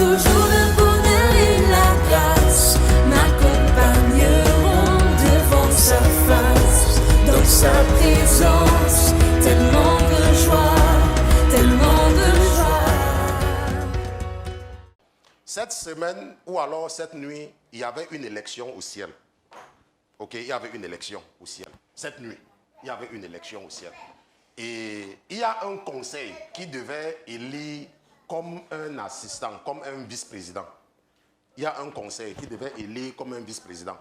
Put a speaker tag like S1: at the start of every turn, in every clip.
S1: toujours le bonheur et la grâce m'accompagneront devant sa face, dans sa présence, tellement de joie, tellement de joie.
S2: Cette semaine, ou alors cette nuit, il y avait une élection au ciel. Ok, il y avait une élection au ciel. Cette nuit, il y avait une élection au ciel. Et il y a un conseil qui devait élire comme un assistant, comme un vice-président. Il y a un conseil qui devait élire comme un vice-président.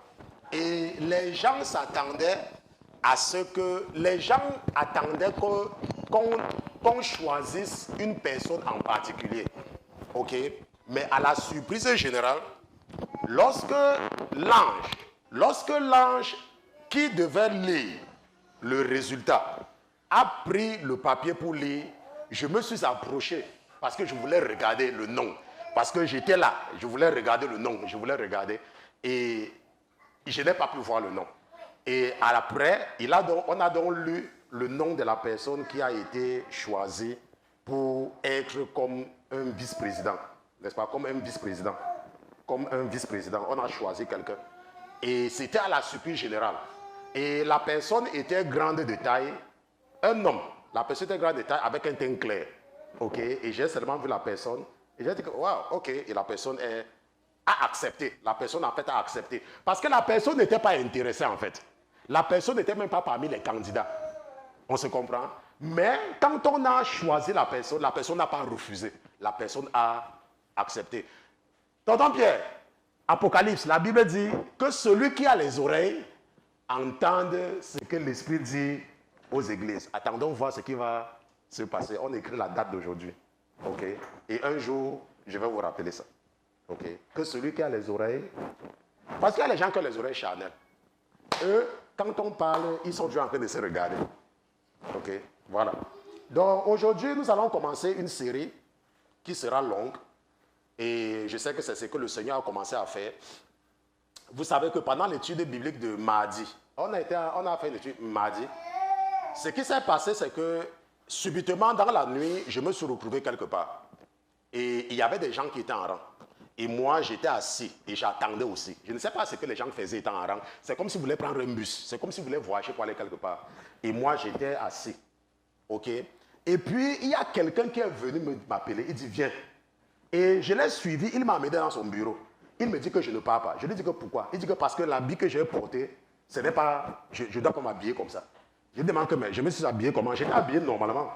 S2: Et les gens s'attendaient à ce que... Les gens attendaient qu'on choisisse une personne en particulier. Ok? Mais à la surprise générale, lorsque l'ange qui devait lire le résultat a pris le papier pour lire, je me suis approché parce que je voulais regarder le nom. Parce que j'étais là, je voulais regarder le nom, et je n'ai pas pu voir le nom. Et après, on a donc lu le nom de la personne qui a été choisie pour être comme un vice-président. N'est-ce pas? Comme un vice-président. Comme un vice-président. On a choisi quelqu'un. Et c'était à la surprise générale. Et la personne était grande de taille. Un homme. La personne était grande de taille avec un teint clair. Ok? Et j'ai seulement vu la personne. Et j'ai dit que, waouh, ok. Et la personne a accepté. La personne, en fait, a accepté. Parce que la personne n'était pas intéressée, en fait. La personne n'était même pas parmi les candidats. On se comprend? Mais quand on a choisi la personne n'a pas refusé. La personne a accepté. Tonton Pierre, Apocalypse, la Bible dit que celui qui a les oreilles entende ce que l'Esprit dit aux églises. Attendons voir ce qui va se passer. On écrit la date d'aujourd'hui. Ok? Et un jour, je vais vous rappeler ça. Ok? Que celui qui a les oreilles... Parce qu'il y a les gens qui ont les oreilles charnelles. Eux, quand on parle, ils sont toujours en train de se regarder. Ok? Voilà. Donc aujourd'hui, nous allons commencer une série qui sera longue. Et je sais que c'est ce que le Seigneur a commencé à faire. Vous savez que pendant l'étude biblique de mardi, on a fait une étude mardi. Ce qui s'est passé, c'est que subitement, dans la nuit, je me suis retrouvé quelque part. Et il y avait des gens qui étaient en rang. Et moi, j'étais assis et j'attendais aussi. Je ne sais pas ce que les gens faisaient étant en rang. C'est comme si vous voulez prendre un bus. C'est comme si vous voulez voyager pour aller quelque part. Et moi, j'étais assis. OK? Et puis, il y a quelqu'un qui est venu m'appeler. Il dit, viens. Et je l'ai suivi. Il m'a amené dans son bureau. Il me dit que je ne pars pas. Je lui dis que pourquoi? Il dit que parce que l'habit que j'ai porté, ce n'est pas... Je dois pas m'habiller comme ça. Je lui demande que mais je me suis habillé comment? J'étais habillé normalement.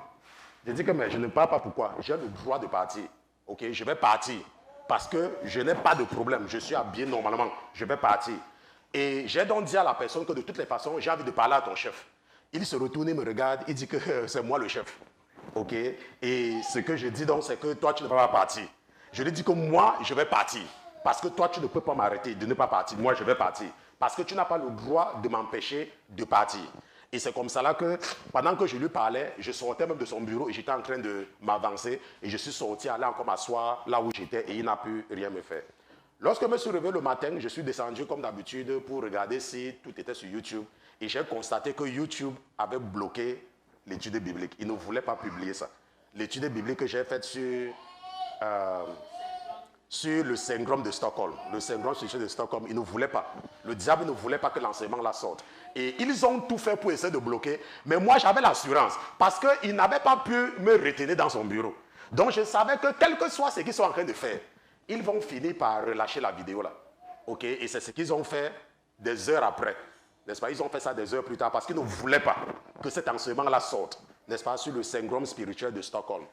S2: Je dis que mais je ne pars pas pourquoi? J'ai le droit de partir. OK? Je vais partir. Parce que je n'ai pas de problème. Je suis habillé normalement. Je vais partir. Et j'ai donc dit à la personne que de toutes les façons, j'ai envie de parler à ton chef. Il se retourne et me regarde. Il dit que c'est moi le chef. OK? Et ce que je dis donc, c'est que toi, tu ne vas pas partir. Je lui dis que moi, je vais partir. Parce que toi, tu ne peux pas m'arrêter de ne pas partir. Moi, je vais partir. Parce que tu n'as pas le droit de m'empêcher de partir. Et c'est comme ça là que, pendant que je lui parlais, je sortais même de son bureau et j'étais en train de m'avancer. Et je suis sorti, aller encore m'asseoir là où j'étais et il n'a pu rien me faire. Lorsque je me suis réveillé le matin, je suis descendu comme d'habitude pour regarder si tout était sur YouTube. Et j'ai constaté que YouTube avait bloqué l'étude biblique. Il ne voulait pas publier ça. L'étude biblique que j'ai faite sur le syndrome de Stockholm. Le syndrome de Stockholm, il ne voulait pas. Le diable ne voulait pas que l'enseignement la sorte. Et ils ont tout fait pour essayer de bloquer. Mais moi, j'avais l'assurance. Parce qu'il n'avait pas pu me retenir dans son bureau. Donc, je savais que quel que soit ce qu'ils sont en train de faire, ils vont finir par relâcher la vidéo là. OK? Et c'est ce qu'ils ont fait des heures après. N'est-ce pas? Ils ont fait ça des heures plus tard parce qu'ils ne voulaient pas que cet enseignement-là sorte. N'est-ce pas? Sur le syndrome spirituel de Stockholm.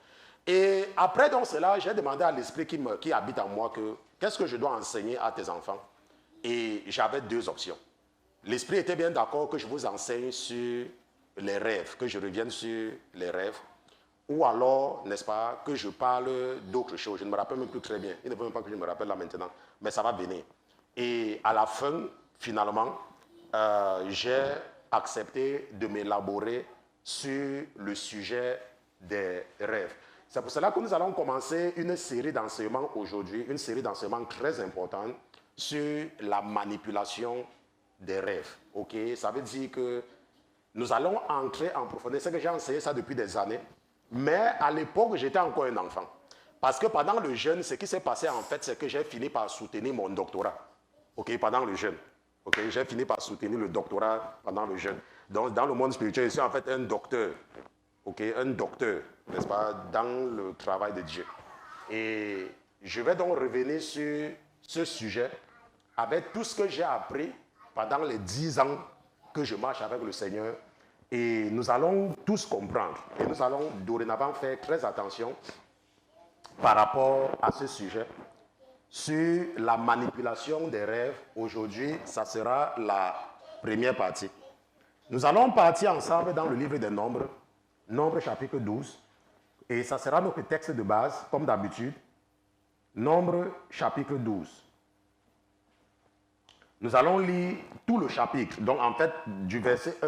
S2: Et après donc cela, j'ai demandé à l'esprit qui habite en moi que qu'est-ce que je dois enseigner à tes enfants? Et j'avais deux options. L'esprit était bien d'accord que je vous enseigne sur les rêves, que je revienne sur les rêves, ou alors, n'est-ce pas, que je parle d'autres choses. Je ne me rappelle même plus très bien. Il ne faut même pas que je me rappelle là maintenant, mais ça va venir. Et à la fin, finalement, j'ai accepté de m'élaborer sur le sujet des rêves. C'est pour cela que nous allons commencer une série d'enseignements aujourd'hui, une série d'enseignements très importante sur la manipulation des rêves. Ok? Ça veut dire que nous allons entrer en profondeur. C'est que j'ai enseigné ça depuis des années, mais à l'époque, j'étais encore un enfant. Parce que pendant le jeûne, ce qui s'est passé en fait, c'est que j'ai fini par soutenir mon doctorat. Ok, pendant le jeûne. Ok, j'ai fini par soutenir le doctorat pendant le jeûne. Donc, dans le monde spirituel, je suis en fait un docteur. Ok, un docteur, n'est-ce pas, dans le travail de Dieu. Et je vais donc revenir sur ce sujet avec tout ce que j'ai appris pendant les 10 ans que je marche avec le Seigneur. Et nous allons tous comprendre. Et nous allons dorénavant faire très attention par rapport à ce sujet. Sur la manipulation des rêves, aujourd'hui, ça sera la première partie. Nous allons partir ensemble dans le livre des Nombres, Nombres chapitre 12. Et ça sera notre texte de base, comme d'habitude. Nombres chapitre 12. Nous allons lire tout le chapitre, donc en fait du verset 1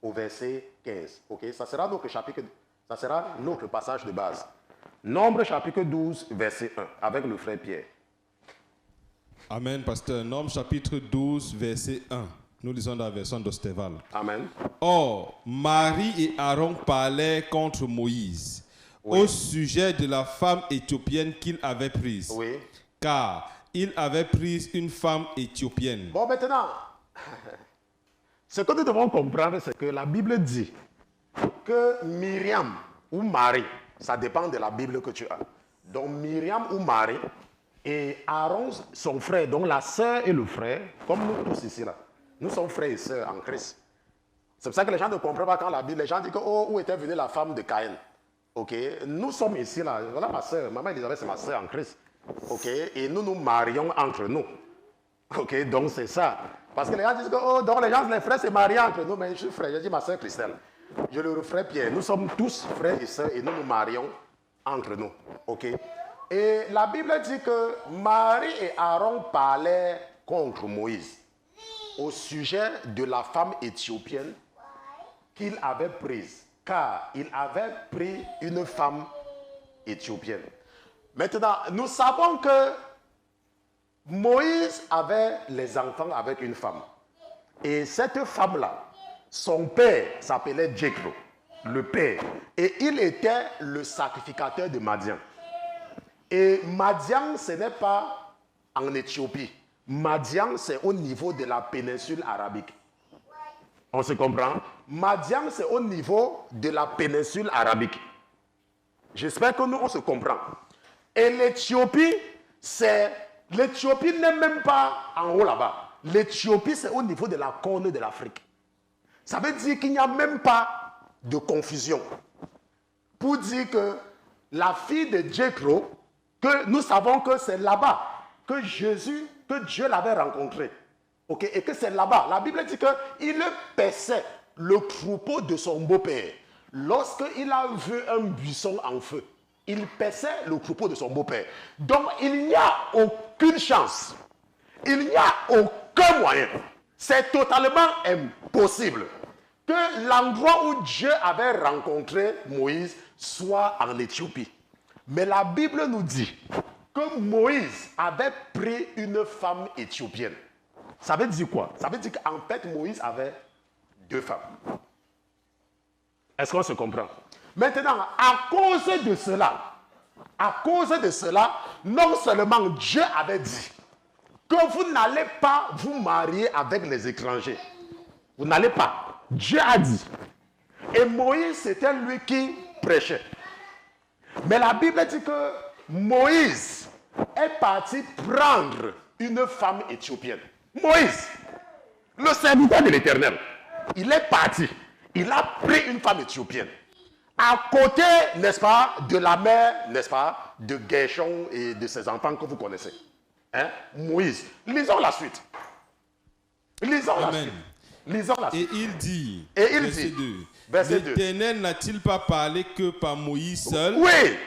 S2: au verset 15. Okay? Ça sera notre chapitre, ça sera notre passage de base. Nombre chapitre 12, verset 1, avec le frère Pierre.
S3: Amen, pasteur. Nombre chapitre 12, verset 1. Nous lisons dans la version d'Osteval.
S2: Amen.
S3: Or, Marie et Aaron parlaient contre Moïse au sujet de la femme éthiopienne qu'il avait prise.
S2: Oui.
S3: Car il avait pris une femme éthiopienne.
S2: Bon, maintenant, ce que nous devons comprendre, c'est que la Bible dit que Myriam ou Marie, ça dépend de la Bible que tu as. Donc, Myriam ou Marie et Aaron, son frère, donc la sœur et le frère, comme nous tous ici là, nous sommes frères et sœurs en Christ. C'est pour ça que les gens ne comprennent pas quand la Bible, les gens disent que, oh, où était venue la femme de Caïn? Ok, nous sommes ici là, voilà ma sœur, maman Elisabeth c'est ma sœur en Christ. Ok, et nous nous marions entre nous. Ok, donc c'est ça. Parce que les gens disent que, oh, donc les gens, les frères se marient entre nous, mais je suis frère, je dis ma sœur Christelle. Je le frère Pierre, nous sommes tous frères et sœurs et nous nous marions entre nous. Ok, et la Bible dit que Marie et Aaron parlaient contre Moïse au sujet de la femme éthiopienne qu'il avait prise, car il avait pris une femme éthiopienne. Maintenant, nous savons que Moïse avait les enfants avec une femme. Et cette femme-là, son père s'appelait Jéthro, le père. Et il était le sacrificateur de Madian. Et Madian, ce n'est pas en Éthiopie. Madian, c'est au niveau de la péninsule arabique. On se comprend? Madian, c'est au niveau de la péninsule arabique. J'espère que nous, on se comprend. Et l'Éthiopie, l'Éthiopie n'est même pas en haut là-bas. L'Éthiopie, c'est au niveau de la corne de l'Afrique. Ça veut dire qu'il n'y a même pas de confusion. Pour dire que la fille de Jéthro, que nous savons que c'est là-bas que Dieu l'avait rencontré. Okay? Et que c'est là-bas. La Bible dit qu'il paissait le troupeau de son beau-père. Lorsqu'il a vu un buisson en feu, il paissait le troupeau de son beau-père. Donc, il n'y a aucune chance. Il n'y a aucun moyen. C'est totalement impossible que l'endroit où Dieu avait rencontré Moïse soit en Éthiopie. Mais la Bible nous dit que Moïse avait pris une femme éthiopienne. Ça veut dire quoi? Ça veut dire qu'en fait, Moïse avait 2 femmes. Est-ce qu'on se comprend? Maintenant, à cause de cela, non seulement Dieu avait dit que vous n'allez pas vous marier avec les étrangers. Vous n'allez pas. Dieu a dit. Et Moïse, c'était lui qui prêchait. Mais la Bible dit que Moïse est parti prendre une femme éthiopienne. Moïse, le serviteur de l'Éternel, il est parti. Il a pris une femme éthiopienne. À côté, n'est-ce pas, de la mère, n'est-ce pas, de Gershon et de ses enfants que vous connaissez. Hein? Moïse. Lisons la suite. Lisons la suite. Lisons la suite.
S3: Et il dit,
S2: verset 2.
S3: L'Éternel n'a-t-il pas parlé que par Moïse seul?
S2: Oui.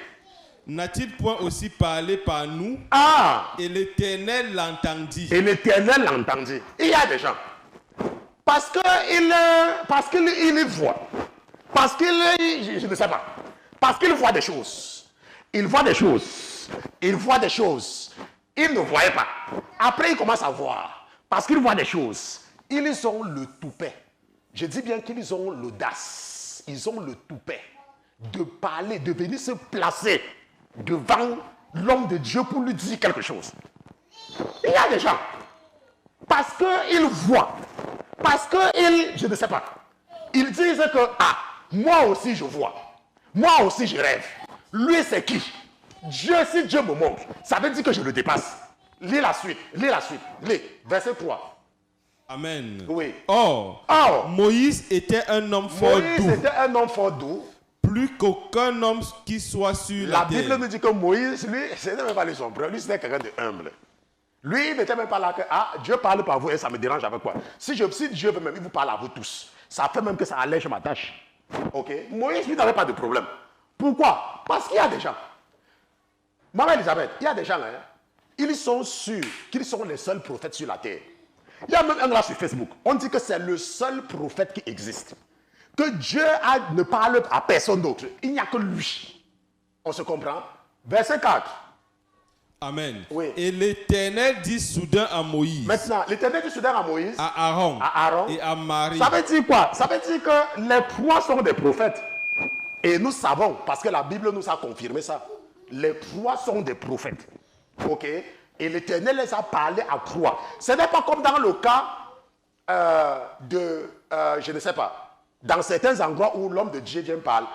S3: N'a-t-il point aussi parlé par nous?
S2: Ah.
S3: Et l'Éternel l'entendit.
S2: Et l'Éternel l'entendit. Il y a des gens. Parce qu'il voit. Parce qu'il, je ne sais pas. Parce qu'il voit des choses. Il voit des choses. Il voit des choses. Il ne voyait pas. Après, il commence à voir. Parce qu'il voit des choses. Ils ont le toupet. Je dis bien qu'ils ont l'audace. Ils ont le toupet de parler, de venir se placer devant l'homme de Dieu pour lui dire quelque chose. Il y a des gens, parce qu'ils voient, parce qu'ils, je ne sais pas, ils disent que, ah, moi aussi je vois, moi aussi je rêve. Lui c'est qui? Dieu, si Dieu me montre, ça veut dire que je le dépasse. Lis la suite, lis, verset 3.
S3: Amen.
S2: Oui.
S3: Or, Moïse était un homme fort doux,
S2: Moïse était un homme fort doux.
S3: plus qu'aucun homme qui soit sur la
S2: La Bible
S3: terre.
S2: nous dit que Moïse, lui, ce n'était même pas lui son frère, lui c'était quelqu'un de humble. Lui, il n'était même pas là que, ah, Dieu parle par vous et ça me dérange avec quoi. Si Dieu veut même, il vous parle à vous tous. Ça fait même que ça allège ma tâche. Ok? Moïse, lui, n'avait pas de problème. Pourquoi? Parce qu'il y a des gens. Maman Elisabeth, il y a des gens, hein, ils sont sûrs qu'ils sont les seuls prophètes sur la terre. Il y a même un là sur Facebook. On dit que c'est le seul prophète qui existe. Que Dieu ne parle à personne d'autre. Il n'y a que lui. On se comprend? Verset 4.
S3: Amen.
S2: Oui.
S3: Et l'Éternel dit soudain à Moïse,
S2: Maintenant, l'Éternel dit soudain à Moïse,
S3: à Aaron, et à Marie.
S2: ça veut dire quoi? Ça veut dire que les trois sont des prophètes. Et nous savons, parce que la Bible nous a confirmé ça. Les trois sont des prophètes. Ok? Et l'Éternel les a parlé à trois. Ce n'est pas comme dans le cas je ne sais pas, dans certains endroits où l'homme de Dieu vient parler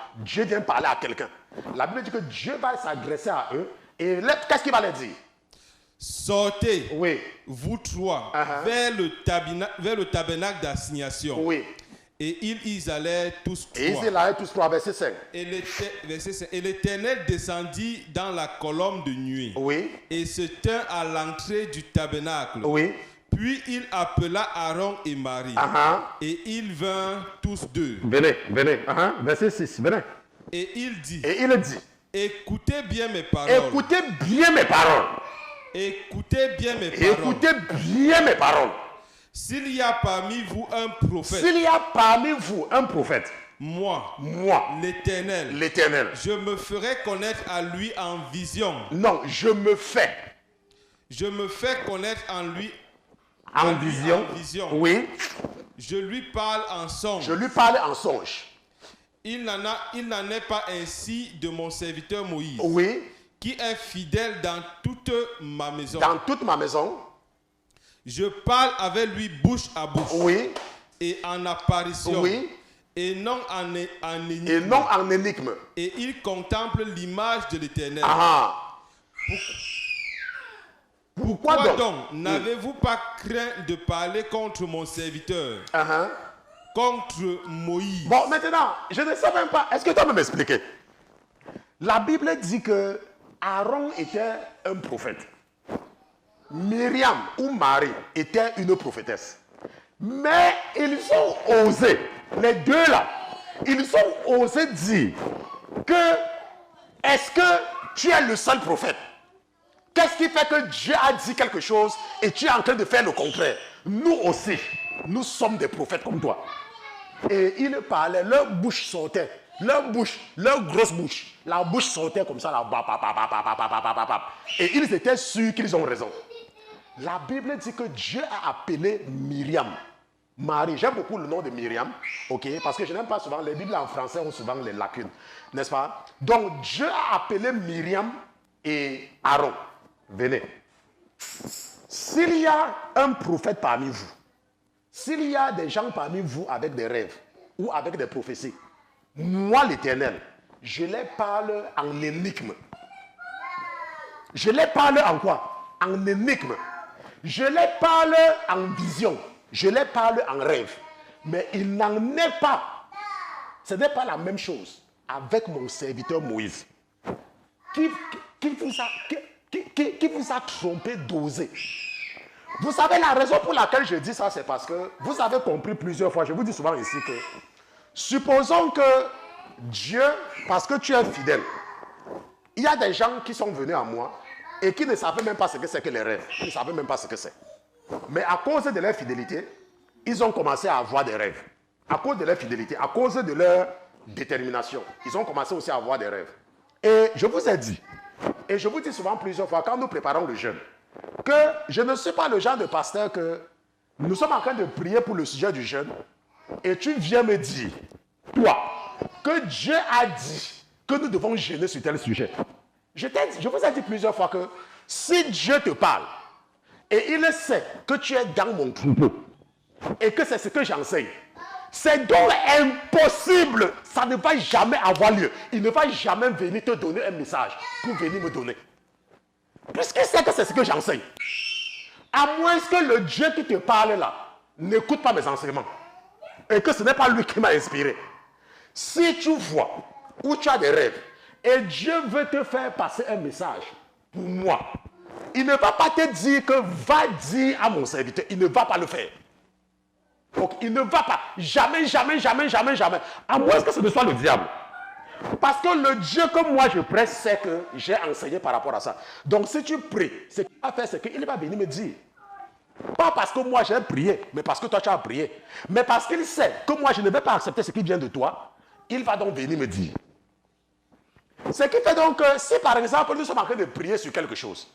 S2: à quelqu'un. La Bible dit que Dieu va s'adresser à eux. Et qu'est-ce qu'il va leur dire?
S3: Sortez,
S2: Oui.
S3: vous trois, vers le tabernacle d'assignation.
S2: Oui.
S3: Et ils allèrent tous
S2: Et
S3: trois.
S2: ils allaient tous trois, verset 5.
S3: Verset 5. Et l'Éternel descendit dans la colonne de nuée.
S2: Oui.
S3: Et se tint à l'entrée du tabernacle.
S2: Oui.
S3: Puis il appela Aaron et Marie. Et ils vinrent tous deux.
S2: Venez. Verset 6. Venez.
S3: Et il dit, écoutez bien mes paroles.
S2: Écoutez bien mes paroles.
S3: Écoutez bien mes paroles.
S2: Écoutez bien mes paroles.
S3: S'il y a parmi vous un prophète.
S2: S'il y a parmi vous un prophète.
S3: Moi.
S2: L'Éternel.
S3: Je me ferai connaître à lui en vision.
S2: Non, je me fais
S3: connaître en lui
S2: en vision. Oui.
S3: Je lui parle en songe. Il n'en est pas ainsi de mon serviteur Moïse.
S2: Oui.
S3: Qui est fidèle dans toute ma maison.
S2: Dans toute ma maison.
S3: Je parle avec lui bouche à bouche.
S2: Oui.
S3: Et en apparition.
S2: Oui.
S3: Et non en énigme. Et il contemple l'image de l'Éternel. Pourquoi donc n'avez-vous pas craint de parler contre mon serviteur? Contre Moïse.
S2: Bon, maintenant, je ne sais même pas. Est-ce que tu peux m'expliquer? La Bible dit que Aaron était un prophète. Myriam ou Marie était une prophétesse. Mais ils ont osé, les deux là, ils ont osé dire que est-ce que tu es le seul prophète? Qu'est-ce qui fait que Dieu a dit quelque chose et tu es en train de faire le contraire? Nous aussi, nous sommes des prophètes comme toi. Et ils parlaient, leur bouche sortait, leur grosse bouche, la bouche sortait comme ça, là, et ils étaient sûrs qu'ils ont raison. La Bible dit que Dieu a appelé Myriam, Marie. J'aime beaucoup le nom de Myriam, ok, parce que je n'aime pas souvent, les Bibles en français ont souvent les lacunes, n'est-ce pas? Donc Dieu a appelé Myriam et Aaron. Venez. S'il y a un prophète parmi vous, s'il y a des gens parmi vous avec des rêves ou avec des prophéties, moi l'Éternel, je les parle en énigme. Je les parle en quoi? En énigme. Je les parle en vision. Je les parle en rêve. Mais il n'en est pas. Ce n'est pas la même chose avec mon serviteur Moïse. Qui vous a trompé d'oser. Vous savez, la raison pour laquelle je dis ça, c'est parce que vous avez compris plusieurs fois, je vous dis souvent ici que, supposons que Dieu, parce que tu es fidèle, il y a des gens qui sont venus à moi et qui ne savaient même pas ce que c'est que les rêves. Ils ne savaient même pas ce que c'est. Mais à cause de leur fidélité, ils ont commencé à avoir des rêves. À cause de leur fidélité, à cause de leur détermination, ils ont commencé aussi à avoir des rêves. Et je vous ai dit, et je vous dis souvent plusieurs fois, quand nous préparons le jeûne, que je ne suis pas le genre de pasteur que nous sommes en train de prier pour le sujet du jeûne et tu viens me dire, toi, que Dieu a dit que nous devons jeûner sur tel sujet. Je vous ai dit plusieurs fois que si Dieu te parle et il sait que tu es dans mon troupeau et que c'est ce que j'enseigne, c'est donc impossible, ça ne va jamais avoir lieu. Il ne va jamais venir te donner un message pour venir me donner. Puisqu'il sait que c'est ce que j'enseigne. À moins que le Dieu qui te parle là n'écoute pas mes enseignements et que ce n'est pas lui qui m'a inspiré. Si tu vois ou tu as des rêves et Dieu veut te faire passer un message pour moi, il ne va pas te dire que va dire à mon serviteur. Il ne va pas le faire. Donc, il ne va pas. Jamais. À moins que ce ne soit le diable. Parce que le Dieu que moi je presse, c'est que j'ai enseigné par rapport à ça. Donc, si tu pries, ce qu'il va faire, c'est qu'il va venir me dire. Pas parce que moi j'ai prié, mais parce que toi tu as prié. Mais parce qu'il sait que moi je ne vais pas accepter ce qui vient de toi, il va donc venir me dire. Ce qui fait donc que si par exemple nous sommes en train de prier sur quelque chose,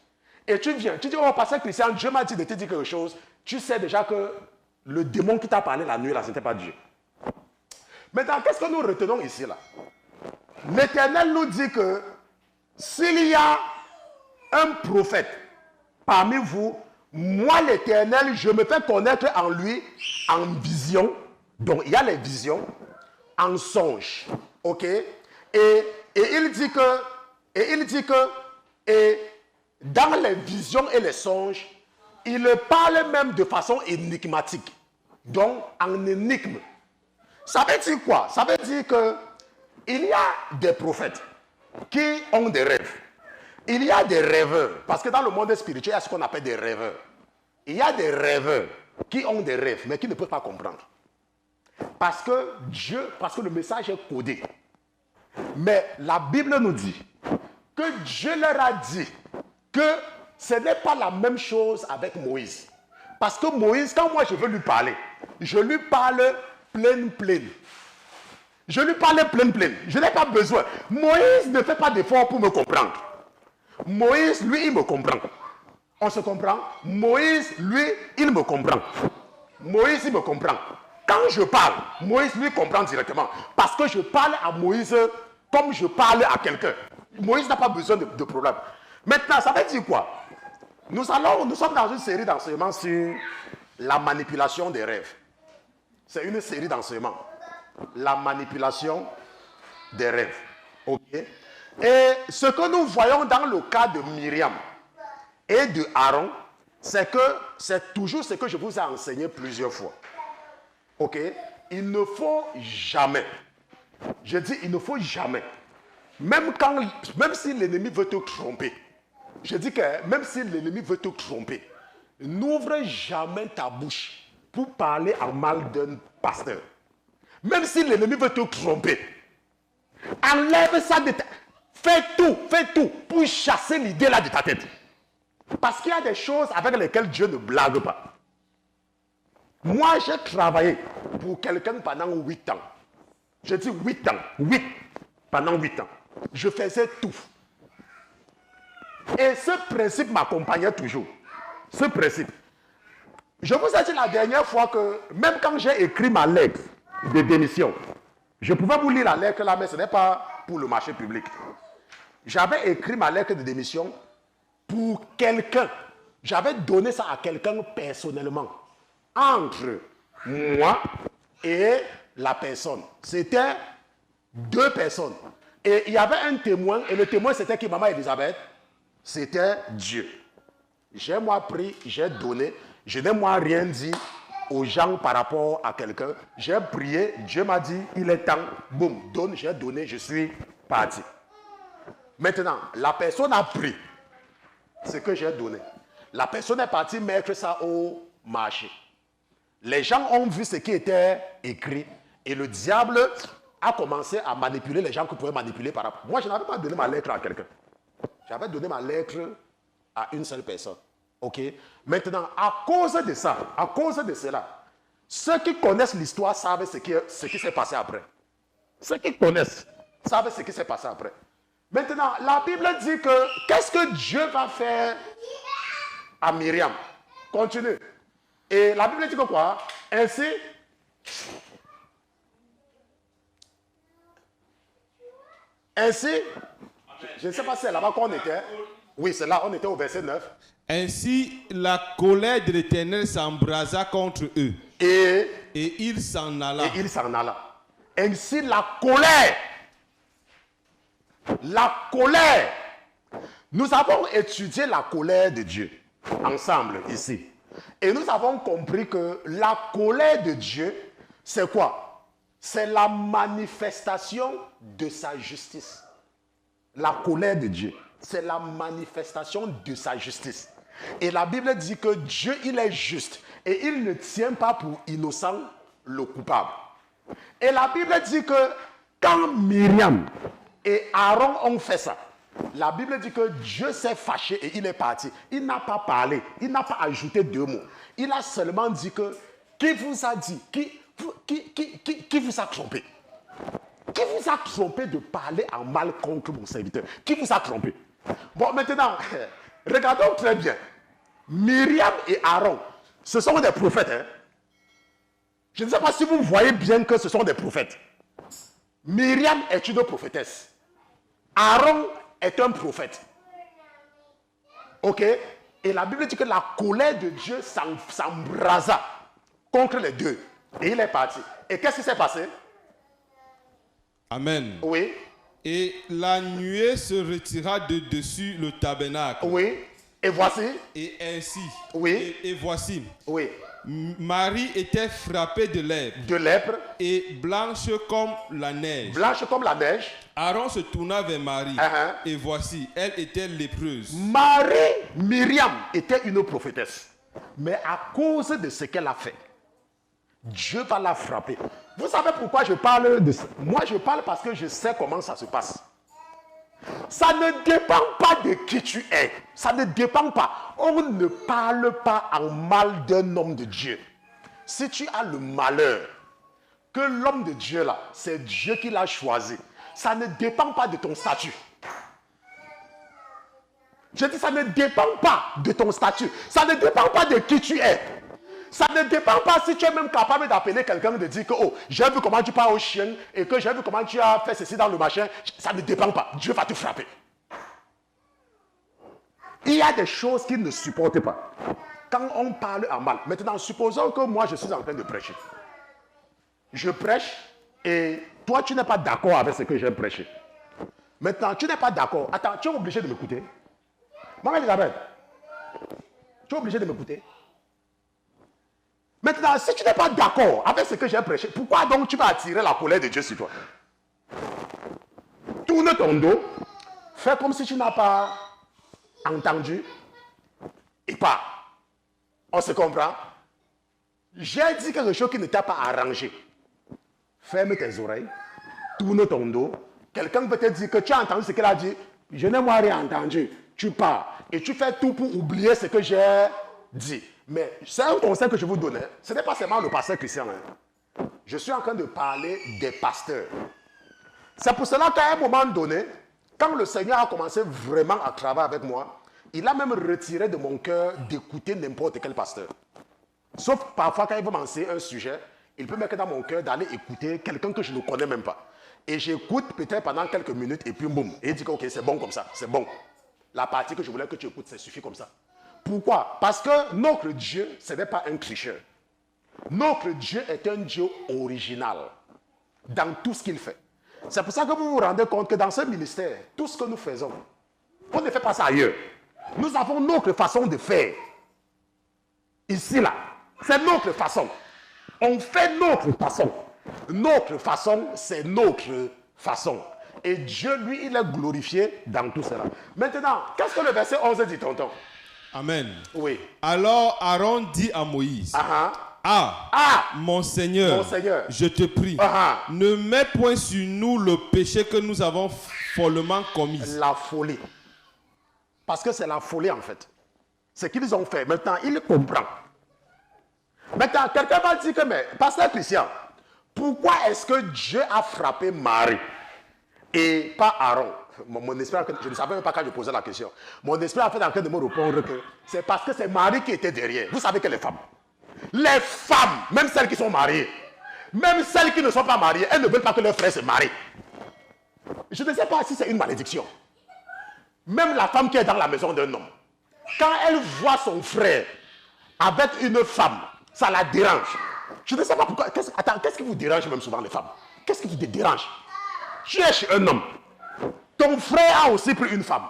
S2: et tu viens, tu dis, oh pasteur Christian, Dieu m'a dit de te dire quelque chose, tu sais déjà que le démon qui t'a parlé la nuit là, ce n'était pas Dieu. Maintenant, qu'est-ce que nous retenons ici là? L'Éternel nous dit que s'il y a un prophète parmi vous, moi l'Éternel, je me fais connaître en lui en vision. Donc il y a les visions, en songe. Ok? Et il dit que dans les visions et les songes, il parle même de façon énigmatique. Donc en énigme. Ça veut dire quoi? Ça veut dire que il y a des prophètes qui ont des rêves. Il y a des rêveurs. Parce que dans le monde spirituel, il y a ce qu'on appelle des rêveurs. Il y a des rêveurs qui ont des rêves, mais qui ne peuvent pas comprendre. Parce que le message est codé. Mais la Bible nous dit que Dieu leur a dit que ce n'est pas la même chose avec Moïse. Parce que Moïse, quand moi je veux lui parler, je lui parle pleine. Je lui parle pleine. Je n'ai pas besoin. Moïse ne fait pas d'effort pour me comprendre. Moïse, lui, il me comprend. On se comprend? Moïse, lui, il me comprend. Moïse, il me comprend. Quand je parle, Moïse, lui, comprend directement. Parce que je parle à Moïse comme je parle à quelqu'un. Moïse n'a pas besoin de problème. Maintenant, ça veut dire quoi? Nous sommes dans une série d'enseignements sur la manipulation des rêves. C'est une série d'enseignements. La manipulation des rêves. Ok? Et ce que nous voyons dans le cas de Myriam et de Aaron, c'est que c'est toujours ce que je vous ai enseigné plusieurs fois. Ok? Il ne faut jamais, je dis il ne faut jamais, même si l'ennemi veut te tromper, je dis que même si l'ennemi veut te tromper, n'ouvre jamais ta bouche pour parler en mal d'un pasteur. Même si l'ennemi veut te tromper, enlève ça de ta... Fais tout pour chasser l'idée là de ta tête. Parce qu'il y a des choses avec lesquelles Dieu ne blague pas. Moi, j'ai travaillé pour quelqu'un pendant 8 ans. Je dis 8 ans. 8. Pendant 8 ans. Je faisais tout. Et ce principe m'accompagnait toujours. Ce principe. Je vous ai dit la dernière fois que même quand j'ai écrit ma lettre de démission, je pouvais vous lire la lettre là, mais ce n'est pas pour le marché public. J'avais écrit ma lettre de démission pour quelqu'un. J'avais donné ça à quelqu'un personnellement. Entre moi et la personne. C'était 2 personnes. Et il y avait un témoin. Et le témoin, c'était qui, Maman Elisabeth? C'était Dieu. J'ai moi pris, j'ai donné. Je n'ai moi rien dit aux gens par rapport à quelqu'un. J'ai prié. Dieu m'a dit, il est temps. Boum, donne, j'ai donné, je suis parti. Maintenant, la personne a pris ce que j'ai donné. La personne est partie mettre ça au marché. Les gens ont vu ce qui était écrit et le diable a commencé à manipuler les gens que pouvaient manipuler par rapport. Moi, je n'avais pas donné ma lettre à quelqu'un. J'avais donné ma lettre à une seule personne. Ok? Maintenant, à cause de ça, à cause de cela, ceux qui connaissent l'histoire savent ce qui s'est passé après. Ceux qui connaissent savent ce qui s'est passé après. Maintenant, la Bible dit que qu'est-ce que Dieu va faire à Myriam? Continue. Et la Bible dit que quoi? Ainsi, Je ne sais pas si c'est là-bas qu'on était. Oui, c'est là, on était au verset 9.
S3: Ainsi, la colère de l'Éternel s'embrasa contre eux.
S2: Et
S3: Et il s'en alla.
S2: il s'en alla. Ainsi, la colère. Nous avons étudié la colère de Dieu ensemble ici. Et nous avons compris que la colère de Dieu, c'est quoi? C'est la manifestation de sa justice. La colère de Dieu, c'est la manifestation de sa justice. Et la Bible dit que Dieu, il est juste. Et il ne tient pas pour innocent le coupable. Et la Bible dit que quand Myriam et Aaron ont fait ça, la Bible dit que Dieu s'est fâché et il est parti. Il n'a pas parlé, il n'a pas ajouté 2 mots. Il a seulement dit que, qui vous a dit, qui vous a trompé? Qui vous a trompé de parler en mal contre mon serviteur? Qui vous a trompé? Bon, maintenant, regardons très bien. Myriam et Aaron, ce sont des prophètes. Hein? Je ne sais pas si vous voyez bien que ce sont des prophètes. Myriam est une prophétesse. Aaron est un prophète. Ok? Et la Bible dit que la colère de Dieu s'embrasa contre les deux. Et il est parti. Et qu'est-ce qui s'est passé?
S3: Amen.
S2: Oui.
S3: Et la nuée se retira de dessus le tabernacle.
S2: Oui. Et voici.
S3: Et ainsi.
S2: Oui.
S3: Et voici.
S2: Oui.
S3: Marie était frappée de lèpre.
S2: De lèpre.
S3: Et blanche comme la neige.
S2: Blanche comme la neige.
S3: Aaron se tourna vers Marie. Et voici, elle était lépreuse.
S2: Myriam était une prophétesse. Mais à cause de ce qu'elle a fait, Dieu va la frapper. Vous savez pourquoi je parle de ça? Moi, je parle parce que je sais comment ça se passe. Ça ne dépend pas de qui tu es. Ça ne dépend pas. On ne parle pas en mal d'un homme de Dieu. Si tu as le malheur que l'homme de Dieu là, c'est Dieu qui l'a choisi, ça ne dépend pas de ton statut. Je dis, ça ne dépend pas de ton statut. Ça ne dépend pas de qui tu es. Ça ne dépend pas si tu es même capable d'appeler quelqu'un, de dire que, oh, j'ai vu comment tu parles au chien et que j'ai vu comment tu as fait ceci dans le machin. Ça ne dépend pas. Dieu va te frapper. Il y a des choses qu'il ne supporte pas. Quand on parle en mal. Maintenant, supposons que moi, je suis en train de prêcher. Je prêche et toi, tu n'es pas d'accord avec ce que j'ai prêché. Maintenant, tu n'es pas d'accord. Attends, tu es obligé de m'écouter. Maman Elisabeth, tu es obligé de m'écouter. Maintenant, si tu n'es pas d'accord avec ce que j'ai prêché, pourquoi donc tu vas attirer la colère de Dieu sur toi? Tourne ton dos, fais comme si tu n'as pas entendu et pars. On se comprend? J'ai dit quelque chose qui ne t'a pas arrangé. Ferme tes oreilles, tourne ton dos. Quelqu'un peut te dire que tu as entendu ce qu'elle a dit. Je n'ai moi rien entendu. Tu pars et tu fais tout pour oublier ce que j'ai dit. Mais c'est un conseil que je vous donne. Ce n'est pas seulement le pasteur Christian. Je suis en train de parler des pasteurs. C'est pour cela qu'à un moment donné, quand le Seigneur a commencé vraiment à travailler avec moi, il a même retiré de mon cœur d'écouter n'importe quel pasteur. Sauf parfois quand il veut m'enseigner un sujet, il peut mettre dans mon cœur d'aller écouter quelqu'un que je ne connais même pas. Et j'écoute peut-être pendant quelques minutes et puis boum. Et il dit que ok, c'est bon comme ça, c'est bon. La partie que je voulais que tu écoutes, ça suffit comme ça. Pourquoi? Parce que notre Dieu, ce n'est pas un tricheur. Notre Dieu est un Dieu original dans tout ce qu'il fait. C'est pour ça que vous vous rendez compte que dans ce ministère, tout ce que nous faisons, on ne fait pas ça ailleurs. Nous avons notre façon de faire. Ici, là, c'est notre façon. On fait notre façon. Notre façon, c'est notre façon. Et Dieu, lui, il est glorifié dans tout cela. Maintenant, qu'est-ce que le verset 11 dit, tonton?
S3: Amen.
S2: Oui.
S3: Alors Aaron dit à Moïse, mon Seigneur, je te prie, ne mets point sur nous le péché que nous avons follement commis.
S2: La folie. Parce que c'est la folie en fait. Ce qu'ils ont fait. Maintenant, il comprend. Maintenant, quelqu'un va dire que, mais, pasteur Christian, pourquoi est-ce que Dieu a frappé Marie et pas Aaron? Mon esprit, je ne savais même pas quand je posais la question. Mon esprit a fait en train de me répondre que c'est parce que c'est Marie qui était derrière. Vous savez que les femmes, même celles qui sont mariées, même celles qui ne sont pas mariées, elles ne veulent pas que leur frère se marie. Je ne sais pas si c'est une malédiction. Même la femme qui est dans la maison d'un homme, quand elle voit son frère avec une femme, ça la dérange. Je ne sais pas pourquoi. Qu'est-ce qui vous dérange même souvent les femmes? Qu'est-ce qui vous dérange? Tu es chez un homme. Ton frère a aussi pris une femme.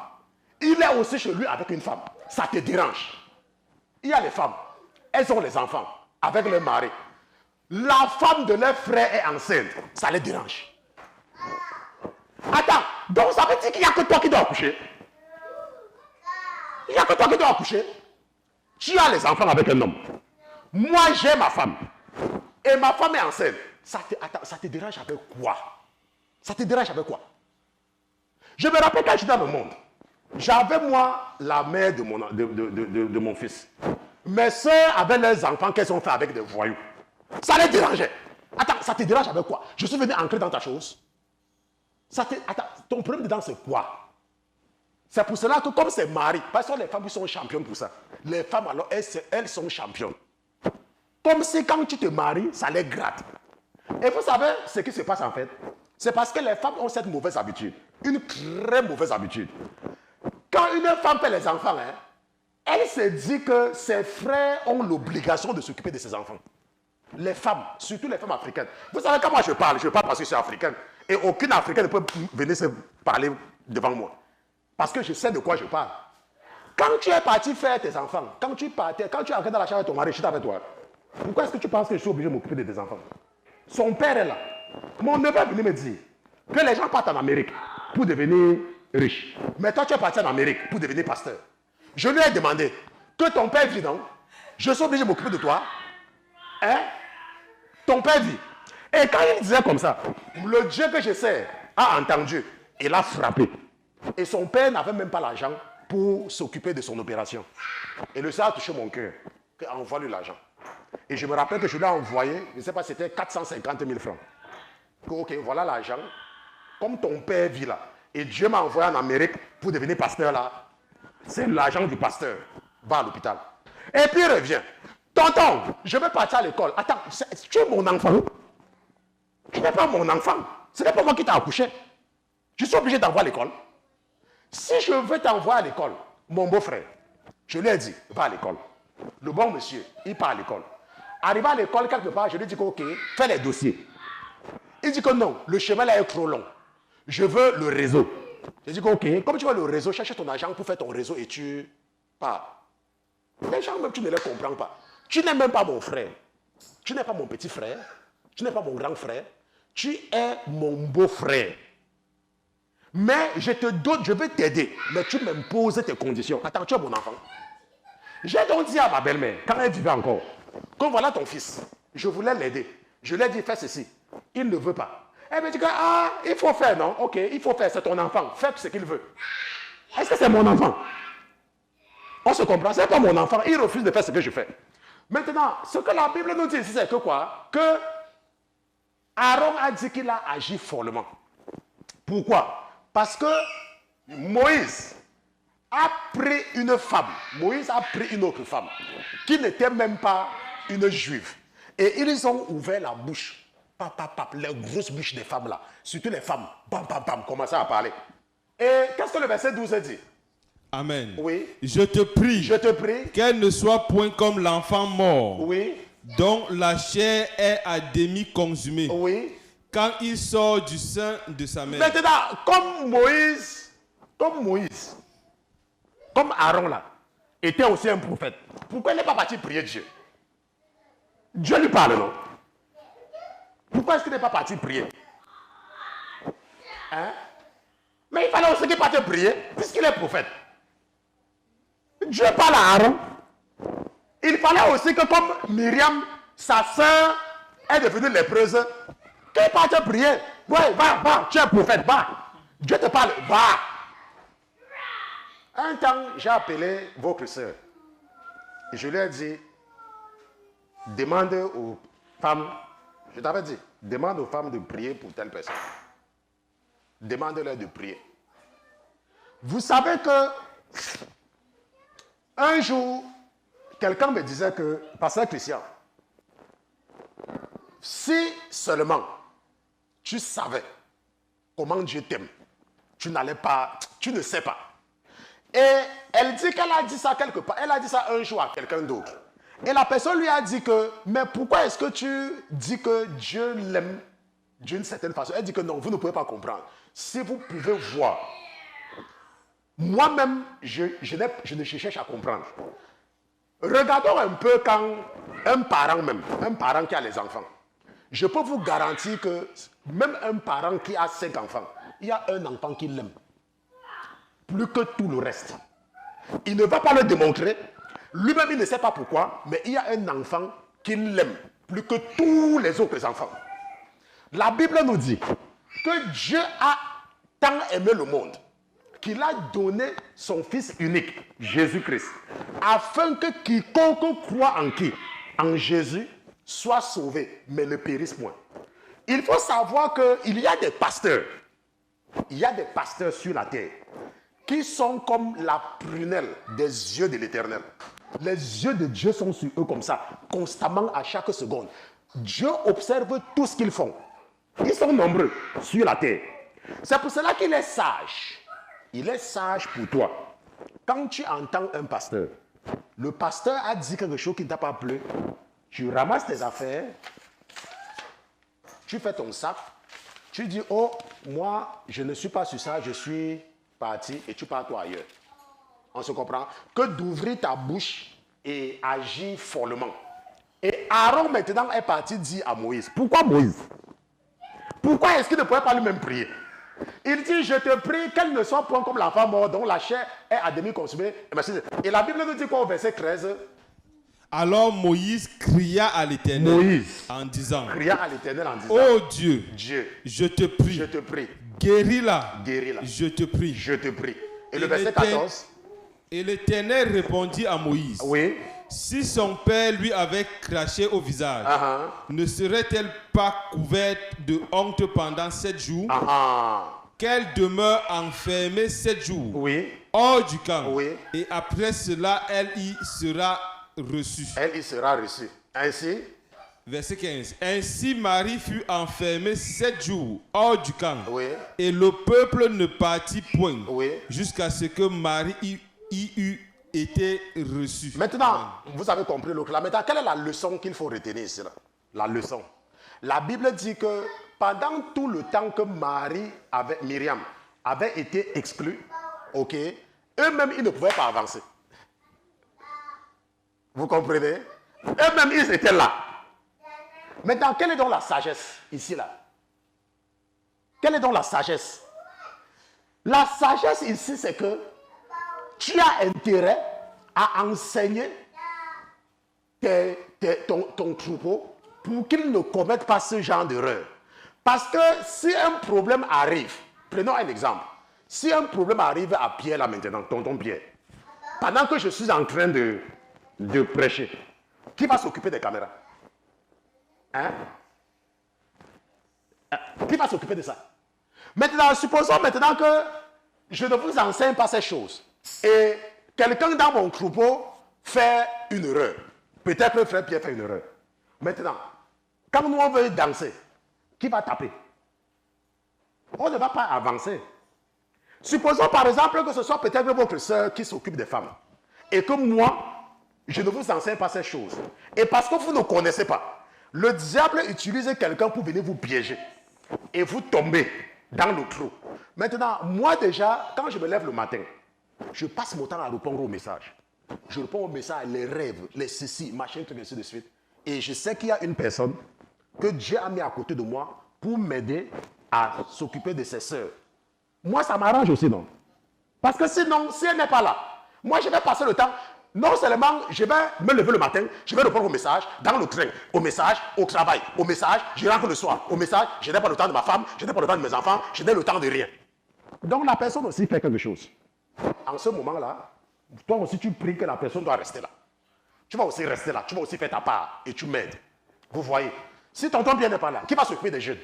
S2: Il est aussi chez lui avec une femme. Ça te dérange. Il y a les femmes. Elles ont les enfants avec leur mari. La femme de leur frère est enceinte. Ça les dérange. Attends. Donc ça veut dire qu'il n'y a que toi qui dois accoucher. Il n'y a que toi qui dois accoucher. Tu as les enfants avec un homme. Moi, j'ai ma femme. Et ma femme est enceinte. Ça te dérange avec quoi? Ça te dérange avec quoi? Je me rappelle quand j'étais dans le monde. J'avais moi la mère de mon fils. Mes soeurs avaient leurs enfants qu'elles ont fait avec des voyous. Ça les dérangeait. Attends, ça te dérange avec quoi? Je suis venu ancrer dans ta chose. Attends, ton problème dedans c'est quoi? C'est pour cela que comme c'est mari, parce que les femmes sont championnes pour ça. Les femmes alors, elles sont championnes. Comme si quand tu te maries, ça les gratte. Et vous savez ce qui se passe en fait? C'est parce que les femmes ont cette mauvaise habitude. Une très mauvaise habitude. Quand une femme fait les enfants, elle se dit que ses frères ont l'obligation de s'occuper de ses enfants. Les femmes, surtout les femmes africaines. Vous savez quand moi je parle parce que je suis africaine. Et aucune africaine ne peut venir se parler devant moi. Parce que je sais de quoi je parle. Quand tu es parti faire tes enfants, quand tu es entré dans la chambre de ton mari, je suis avec toi. Pourquoi est-ce que tu penses que je suis obligé de m'occuper de tes enfants? Son père est là. Mon neveu est venu me dire que les gens partent en Amérique pour devenir riches. Mais toi, tu es parti en Amérique pour devenir pasteur. Je lui ai demandé que ton père vit, non? Je suis obligé de m'occuper de toi. Hein? Ton père vit. Et quand il disait comme ça, le Dieu que je sais a entendu et l'a frappé. Et son père n'avait même pas l'argent pour s'occuper de son opération. Et le Seigneur a touché mon cœur. Envoie-lui l'argent. Et je me rappelle que je lui ai envoyé, je ne sais pas, c'était 450 000 francs. Ok, voilà l'argent. Comme ton père vit là, et Dieu m'a envoyé en Amérique pour devenir pasteur là, c'est l'argent du pasteur. Va à l'hôpital. Et puis il revient. Tonton, je vais partir à l'école. Attends, tu es mon enfant. Tu n'es pas mon enfant. Ce n'est pas moi qui t'ai accouché. Je suis obligé d'envoyer à l'école. Si je veux t'envoyer à l'école, mon beau-frère, je lui ai dit, va à l'école. Le bon monsieur, il part à l'école. Arrivé à l'école, quelque part, je lui dis que, ok, fais les dossiers. Il dit que non, le chemin là est trop long. Je veux le réseau. Je dis que, ok, comme tu veux le réseau, cherche ton argent pour faire ton réseau et tu pars. Les gens, même, tu ne les comprends pas. Tu n'es même pas mon frère. Tu n'es pas mon petit frère. Tu n'es pas mon grand frère. Tu es mon beau-frère. Mais je te donne, je vais t'aider. Mais tu m'imposes tes conditions. Attends, tu es mon enfant. J'ai donc dit à ma belle-mère, quand elle vivait encore, que voilà ton fils. Je voulais l'aider. Je lui ai dit, fais ceci. Il ne veut pas. Elle me dit que, il faut faire, non? Ok, il faut faire, c'est ton enfant. Fais ce qu'il veut. Est-ce que c'est mon enfant? On se comprend, c'est pas mon enfant. Il refuse de faire ce que je fais. Maintenant, ce que la Bible nous dit ici, c'est que quoi? Que Aaron a dit qu'il a agi follement. Pourquoi? Parce que Moïse a pris une femme. Moïse a pris une autre femme qui n'était même pas une juive. Et ils ont ouvert la bouche. Les grosses bouches des femmes là. Surtout les femmes. Bam, bam, bam, commençaient à parler. Et qu'est-ce que le verset 12 dit?
S3: Amen.
S2: Oui.
S3: Je te prie.
S2: Je te prie.
S3: Qu'elle ne soit point comme l'enfant mort.
S2: Oui.
S3: Dont la chair est à demi consumée.
S2: Oui.
S3: Quand il sort du sein de sa mère.
S2: Maintenant, comme Aaron là, était aussi un prophète, pourquoi il n'est pas parti prier Dieu? Dieu lui parle, non? Pourquoi est-ce qu'il n'est pas parti prier? Hein? Mais il fallait aussi qu'il parte prier, puisqu'il est prophète. Dieu parle à Aaron. Il fallait aussi que comme Myriam, sa sœur, est devenue lépreuse, qu'il parte prier. Ouais, va, tu es prophète, va. Dieu te parle, va. Un temps, j'ai appelé votre sœur. Et je lui ai dit, demande aux femmes, je t'avais dit, demande aux femmes de prier pour telle personne. Demande-leur de prier. Vous savez que un jour, quelqu'un me disait que, pasteur Christian, si seulement tu savais comment Dieu t'aime, tu ne sais pas. Et elle dit qu'elle a dit ça quelque part. Elle a dit ça un jour à quelqu'un d'autre. Et la personne lui a dit que, mais pourquoi est-ce que tu dis que Dieu l'aime d'une certaine façon? Elle dit que non, vous ne pouvez pas comprendre. Si vous pouvez voir, moi-même, je ne cherche à comprendre. Regardons un peu quand un parent qui a les enfants, je peux vous garantir que même un parent qui a 5 enfants, il y a un enfant qui l'aime plus que tout le reste. Il ne va pas le démontrer. Lui-même, il ne sait pas pourquoi, mais il y a un enfant qui l'aime plus que tous les autres enfants. La Bible nous dit que Dieu a tant aimé le monde qu'il a donné son Fils unique, Jésus-Christ, afin que quiconque croit en qui? En Jésus, soit sauvé, mais ne périsse point. Il faut savoir qu'il y a des pasteurs. Il y a des pasteurs sur la terre qui sont comme la prunelle des yeux de l'Éternel. Les yeux de Dieu sont sur eux comme ça, constamment à chaque seconde. Dieu observe tout ce qu'ils font. Ils sont nombreux sur la terre. C'est pour cela qu'il est sage. Il est sage pour toi. Quand tu entends un pasteur, le pasteur a dit quelque chose qui ne t'a pas plu, tu ramasses tes affaires, tu fais ton sac, tu dis, oh, moi, je ne suis pas sur ça, je suis parti et tu pars toi ailleurs. On se comprend? Que d'ouvrir ta bouche et agir follement. Et Aaron maintenant est parti dire à Moïse, pourquoi Moïse? Pourquoi est-ce qu'il ne pouvait pas lui-même prier? Il dit, je te prie qu'elle ne soit point comme la femme morte dont la chair est à demi consumée. Et la Bible nous dit quoi au verset 13?
S3: Alors Moïse cria à l'Éternel en disant, oh Dieu, je te prie, guéris-la, je te prie.
S2: Et le verset 14?
S3: Et l'Éternel répondit à Moïse,
S2: oui.
S3: Si son père lui avait craché au visage, ne serait-elle pas couverte de honte pendant 7 jours? Qu'elle demeure enfermée 7 jours hors du camp. Et après cela, elle y sera reçue.
S2: Ainsi,
S3: verset 15. Ainsi Marie fut enfermée 7 jours hors du camp. Et le peuple ne partit point jusqu'à ce que Marie y eut été reçu.
S2: Maintenant, vous avez compris le clap. Maintenant, quelle est la leçon qu'il faut retenir ici? La leçon. La Bible dit que pendant tout le temps que Myriam avait été exclue, eux-mêmes, ils ne pouvaient pas avancer. Vous comprenez? Eux-mêmes, ils étaient là. Maintenant, quelle est donc la sagesse ici, là? Quelle est donc la sagesse? La sagesse ici, c'est que tu as intérêt à enseigner ton troupeau pour qu'ils ne commettent pas ce genre d'erreur. Parce que si un problème arrive, prenons un exemple. Si un problème arrive à Pierre là maintenant, tonton Pierre, pendant que je suis en train de prêcher, qui va s'occuper des caméras? Qui va s'occuper de ça? Maintenant, supposons maintenant que je ne vous enseigne pas ces choses. Et quelqu'un dans mon troupeau fait une erreur. Peut-être que frère Pierre fait une erreur. Maintenant, quand nous on veut danser, qui va taper? On ne va pas avancer. Supposons par exemple que ce soit peut-être votre soeur qui s'occupe des femmes. Et que moi, je ne vous enseigne pas ces choses. Et parce que vous ne connaissez pas, le diable utilise quelqu'un pour venir vous piéger. Et vous tombez dans le trou. Maintenant, moi déjà, quand je me lève le matin, je passe mon temps à répondre aux messages. Je réponds aux messages, les rêves, les ceci, machin, tout ainsi de suite. Et je sais qu'il y a une personne que Dieu a mis à côté de moi pour m'aider à s'occuper de ses sœurs. Moi, ça m'arrange aussi, non? Parce que sinon, si elle n'est pas là, moi, je vais passer le temps. Non seulement, je vais me lever le matin, je vais répondre aux messages, dans le train, aux messages, au travail, aux messages, je rentre le soir, aux messages, je n'ai pas le temps de ma femme, je n'ai pas le temps de mes enfants, je n'ai le temps de rien. Donc, la personne aussi fait quelque chose. En ce moment-là, toi aussi, tu pries que la personne doit rester là. Tu vas aussi rester là, tu vas aussi faire ta part et tu m'aides. Vous voyez, si tonton Pierre n'est pas là, qui va s'occuper des jeunes?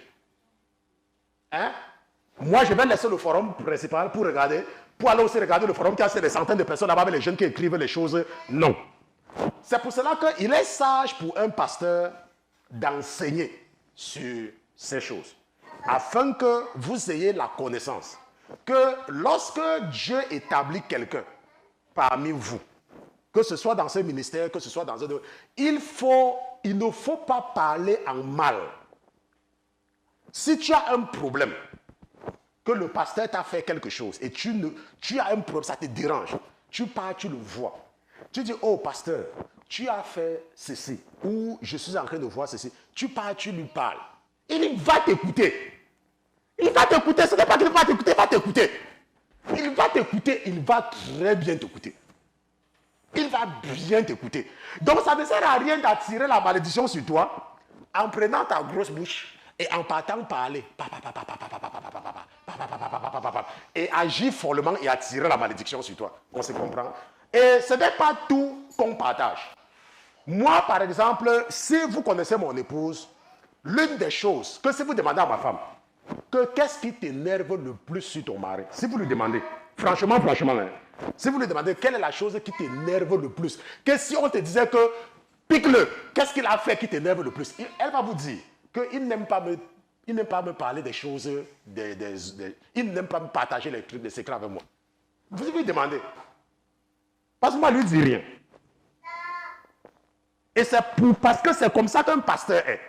S2: Moi, je vais laisser le forum principal pour regarder, pour aller aussi regarder le forum qui a des centaines de personnes là-bas avec les jeunes qui écrivent les choses. Non. C'est pour cela qu'il est sage pour un pasteur d'enseigner sur ces choses, afin que vous ayez la connaissance que lorsque Dieu établit quelqu'un parmi vous, que ce soit dans ce ministère, que ce soit dans un autre, il ne faut pas parler en mal. Si tu as un problème, que le pasteur t'a fait quelque chose et tu as un problème, ça te dérange, tu pars, tu le vois. Tu dis, oh pasteur, tu as fait ceci, ou je suis en train de voir ceci. Tu pars, tu lui parles. Il va t'écouter. Il va t'écouter, ce n'est pas qu'il va t'écouter, il va t'écouter. Il va t'écouter, il va très bien t'écouter. Il va bien t'écouter. Donc ça ne sert à rien d'attirer la malédiction sur toi en prenant ta grosse bouche et en partant parler. Et agir follement et attirer la malédiction sur toi. On se comprend? Et ce n'est pas tout qu'on partage. Moi, par exemple, si vous connaissez mon épouse, l'une des choses que si vous demandez à ma femme, que qu'est-ce qui t'énerve le plus sur ton mari? Si vous lui demandez, franchement, hein, si vous lui demandez quelle est la chose qui t'énerve le plus, que si on te disait que pique-le, qu'est-ce qu'il a fait qui t'énerve le plus? Elle va vous dire qu'il n'aime pas me parler des choses, il n'aime pas me partager les trucs, des secrets avec moi. Vous lui demandez. Parce que moi, lui dis rien. Et c'est parce que c'est comme ça qu'un pasteur est.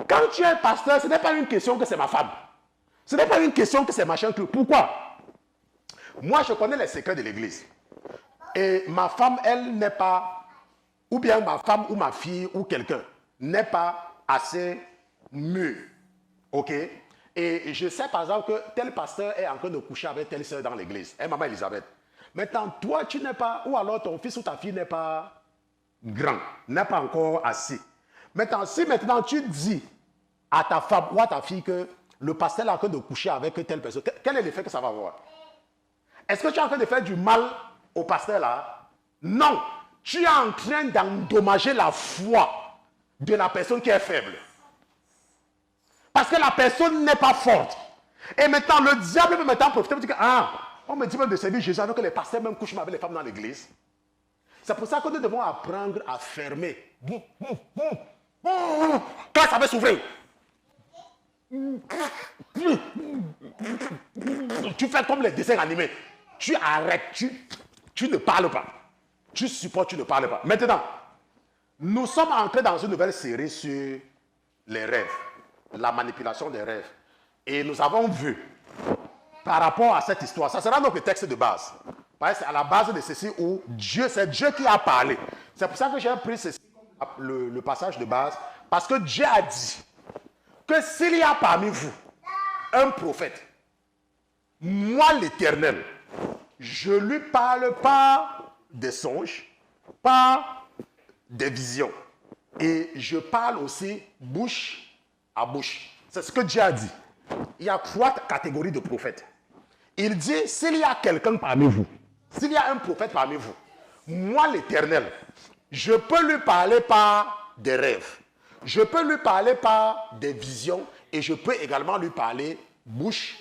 S2: Quand tu es un pasteur, ce n'est pas une question que c'est ma femme. Ce n'est pas une question que c'est machin. Pourquoi? Moi, je connais les secrets de l'église. Et ma femme, elle n'est pas, ou bien ma femme ou ma fille ou quelqu'un, n'est pas assez mûr. OK? Et je sais par exemple que tel pasteur est en train de coucher avec telle soeur dans l'église. Et maman Elisabeth. Maintenant, toi, tu n'es pas, ou alors ton fils ou ta fille n'est pas grand, n'est pas encore assis. Maintenant, si maintenant tu dis à ta femme ou à ta fille que le pasteur est en train de coucher avec telle personne, quel est l'effet que ça va avoir? Est-ce que tu es en train de faire du mal au pasteur là? Non. Tu es en train d'endommager la foi de la personne qui est faible. Parce que la personne n'est pas forte. Et maintenant, le diable peut maintenant profiter pour dire que, on me dit même de servir Jésus alors que les pasteurs même couchent avec les femmes dans l'église. C'est pour ça que nous devons apprendre à fermer. Quand ça va s'ouvrir. Tu fais comme les dessins animés. Tu arrêtes, tu ne parles pas. Tu supportes, tu ne parles pas. Maintenant, nous sommes entrés dans une nouvelle série sur les rêves, la manipulation des rêves. Et nous avons vu, par rapport à cette histoire, ça sera notre texte de base. Parce que c'est à la base de ceci où c'est Dieu qui a parlé. C'est pour ça que j'ai pris ceci, le passage de base. Parce que Dieu a dit que s'il y a parmi vous un prophète, moi l'Éternel, je lui parle pas des songes, pas des visions. Et je parle aussi bouche à bouche. C'est ce que Dieu a dit. Il y a 3 catégories de prophètes. Il dit, s'il y a quelqu'un parmi vous, s'il y a un prophète parmi vous, moi l'Éternel, je peux lui parler par des rêves. Je peux lui parler par des visions et je peux également lui parler bouche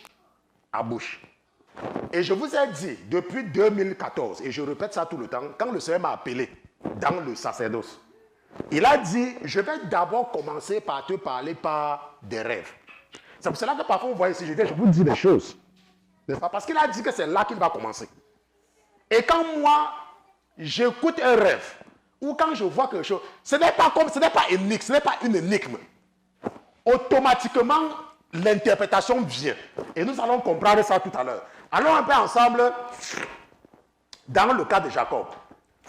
S2: à bouche. Et je vous ai dit, depuis 2014, et je répète ça tout le temps, quand le Seigneur m'a appelé dans le sacerdoce, il a dit, je vais d'abord commencer par te parler par des rêves. C'est pour cela que parfois vous voyez, si je viens, je vous dis des choses. N'est-ce pas? Parce qu'il a dit que c'est là qu'il va commencer. Et quand moi, j'écoute un rêve, ou quand je vois quelque chose, ce n'est pas énigme, ce n'est pas une énigme. Automatiquement, l'interprétation vient. Et nous allons comprendre ça tout à l'heure. Allons un peu ensemble dans le cas de Jacob.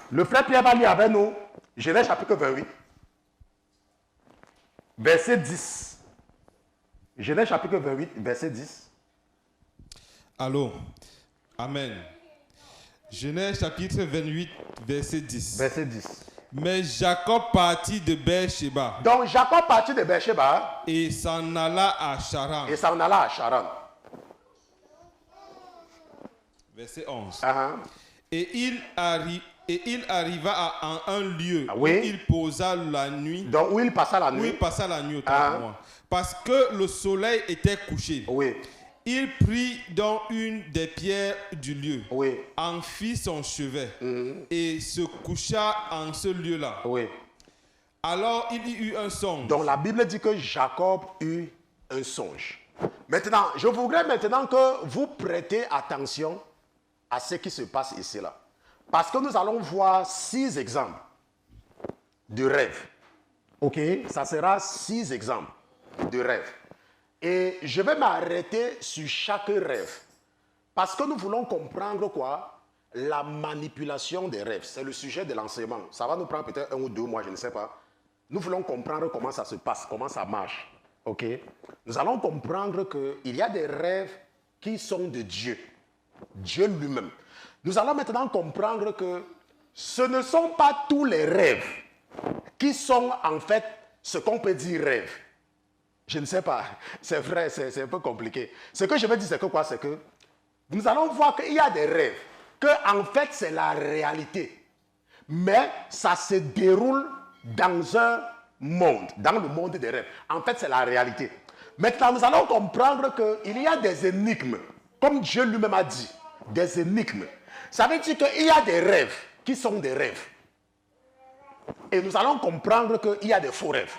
S2: Le frère Pierre va lire avec nous Genèse chapitre 28, verset 10. Genèse chapitre 28, verset 10.
S3: Allô. Amen. Genèse chapitre 28, verset 10.
S2: Verset 10.
S3: Mais Jacob partit de Beersheba.
S2: Donc Jacob partit de Beersheba.
S3: Et s'en alla à Charan. Verset 11. Et il arriva à un lieu où il posa la nuit.
S2: Donc où il passa la nuit.
S3: Où il passa la nuit, autant pour moi. Parce que le soleil était couché.
S2: Oui.
S3: Il prit dans une des pierres du lieu, en fit son chevet et se coucha en ce lieu-là.
S2: Oui.
S3: Alors il y eut un songe.
S2: Donc la Bible dit que Jacob eut un songe. Maintenant, je voudrais maintenant que vous prêtez attention à ce qui se passe ici là. Parce que nous allons voir 6 exemples de rêves. Ok? Ça sera 6 exemples de rêves. Et je vais m'arrêter sur chaque rêve. Parce que nous voulons comprendre quoi? La manipulation des rêves. C'est le sujet de l'enseignement. Ça va nous prendre peut-être 1 ou 2 mois, je ne sais pas. Nous voulons comprendre comment ça se passe, comment ça marche. Ok? Nous allons comprendre qu'il y a des rêves qui sont de Dieu. Dieu lui-même. Nous allons maintenant comprendre que ce ne sont pas tous les rêves qui sont en fait ce qu'on peut dire rêve. Je ne sais pas. C'est vrai, c'est un peu compliqué. Ce que je veux dire, c'est que quoi? C'est que nous allons voir qu'il y a des rêves que en fait c'est la réalité. Mais ça se déroule dans un monde, dans le monde des rêves. En fait, c'est la réalité. Maintenant, nous allons comprendre qu'il y a des énigmes, comme Dieu lui-même a dit, des énigmes. Ça veut dire qu'il y a des rêves qui sont des rêves. Et nous allons comprendre qu'il y a des faux rêves.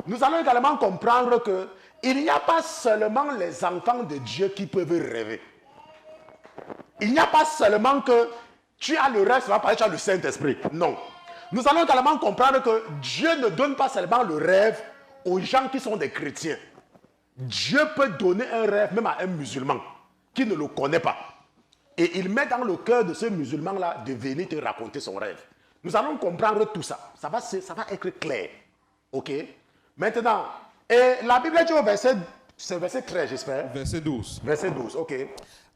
S2: Nous allons également comprendre qu'il n'y a pas seulement les enfants de Dieu qui peuvent rêver. Il n'y a pas seulement que tu as le rêve, ça va parler, tu as le Saint-Esprit. Non. Nous allons également comprendre que Dieu ne donne pas seulement le rêve aux gens qui sont des chrétiens. Dieu peut donner un rêve même à un musulman qui ne le connaît pas. Et il met dans le cœur de ce musulman-là de venir te raconter son rêve. Nous allons comprendre tout ça. Ça va être clair. Ok? Maintenant, et la Bible dit au verset 13, j'espère.
S3: Verset 12.
S2: Verset 12, ok.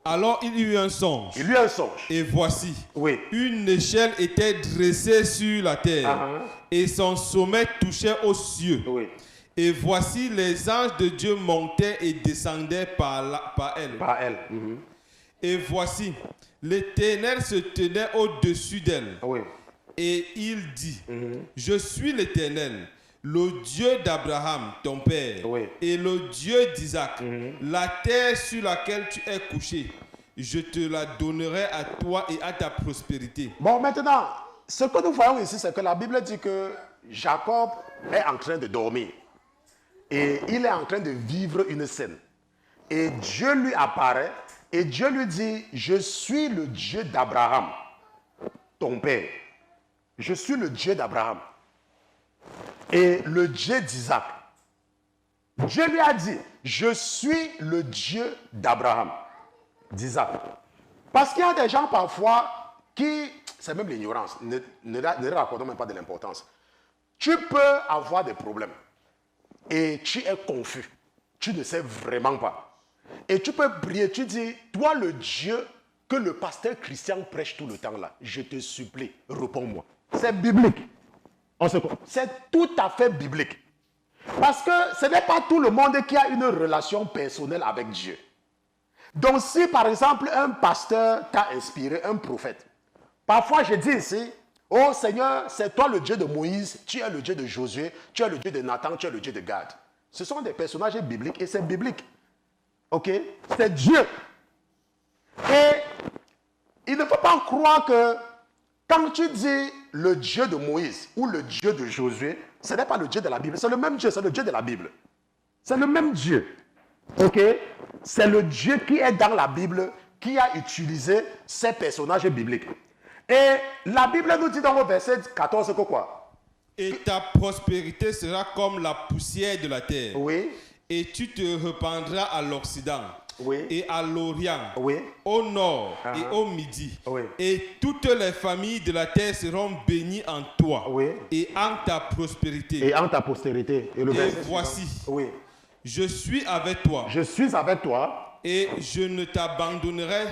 S3: Alors il y eut un songe.
S2: Il eut un songe.
S3: Et voici,
S2: oui,
S3: une échelle était dressée sur la terre, et son sommet touchait aux cieux.
S2: Oui.
S3: Et voici, les anges de Dieu montaient et descendaient par elle.
S2: Par elle.
S3: Et voici, l'Éternel se tenait au-dessus d'elle.
S2: Oui.
S3: Et il dit, je suis l'Éternel, le Dieu d'Abraham, ton père,
S2: oui,
S3: et le Dieu d'Isaac. La terre sur laquelle tu es couché, je te la donnerai à toi et à ta prospérité.
S2: Bon, maintenant, ce que nous voyons ici, c'est que la Bible dit que Jacob est en train de dormir. Et il est en train de vivre une scène. Et Dieu lui apparaît et Dieu lui dit, je suis le Dieu d'Abraham, ton père. Je suis le Dieu d'Abraham. Et le Dieu d'Isaac. Dieu lui a dit, je suis le Dieu d'Abraham, d'Isaac. Parce qu'il y a des gens parfois qui, c'est même l'ignorance, ne leur accordons même pas de l'importance. Tu peux avoir des problèmes et tu es confus. Tu ne sais vraiment pas. Et tu peux prier, tu dis, toi le Dieu que le pasteur Christian prêche tout le temps là, je te supplie, réponds-moi. C'est biblique. C'est tout à fait biblique. Parce que ce n'est pas tout le monde qui a une relation personnelle avec Dieu. Donc si par exemple un pasteur t'a inspiré, un prophète, parfois je dis ici, oh Seigneur, c'est toi le Dieu de Moïse, tu es le Dieu de Josué, tu es le Dieu de Nathan, tu es le Dieu de Gad. Ce sont des personnages bibliques et c'est biblique. Ok? C'est Dieu. Et il ne faut pas croire que quand tu dis le Dieu de Moïse ou le Dieu de Josué, ce n'est pas le Dieu de la Bible. C'est le même Dieu, c'est le Dieu de la Bible. C'est le même Dieu. Ok? C'est le Dieu qui est dans la Bible, qui a utilisé ces personnages bibliques. Et la Bible nous dit dans le verset 14 que quoi?
S3: Et ta prospérité sera comme la poussière de la terre.
S2: Oui.
S3: Et tu te répandras à l'Occident.
S2: Oui.
S3: Et à l'Orient,
S2: oui,
S3: au Nord et au Midi.
S2: Oui.
S3: Et toutes les familles de la terre seront bénies en toi,
S2: oui, et
S3: en ta prospérité.
S2: Et en ta postérité. Et
S3: voici,
S2: oui,
S3: je suis avec toi.
S2: Je suis avec toi.
S3: Et je ne t'abandonnerai,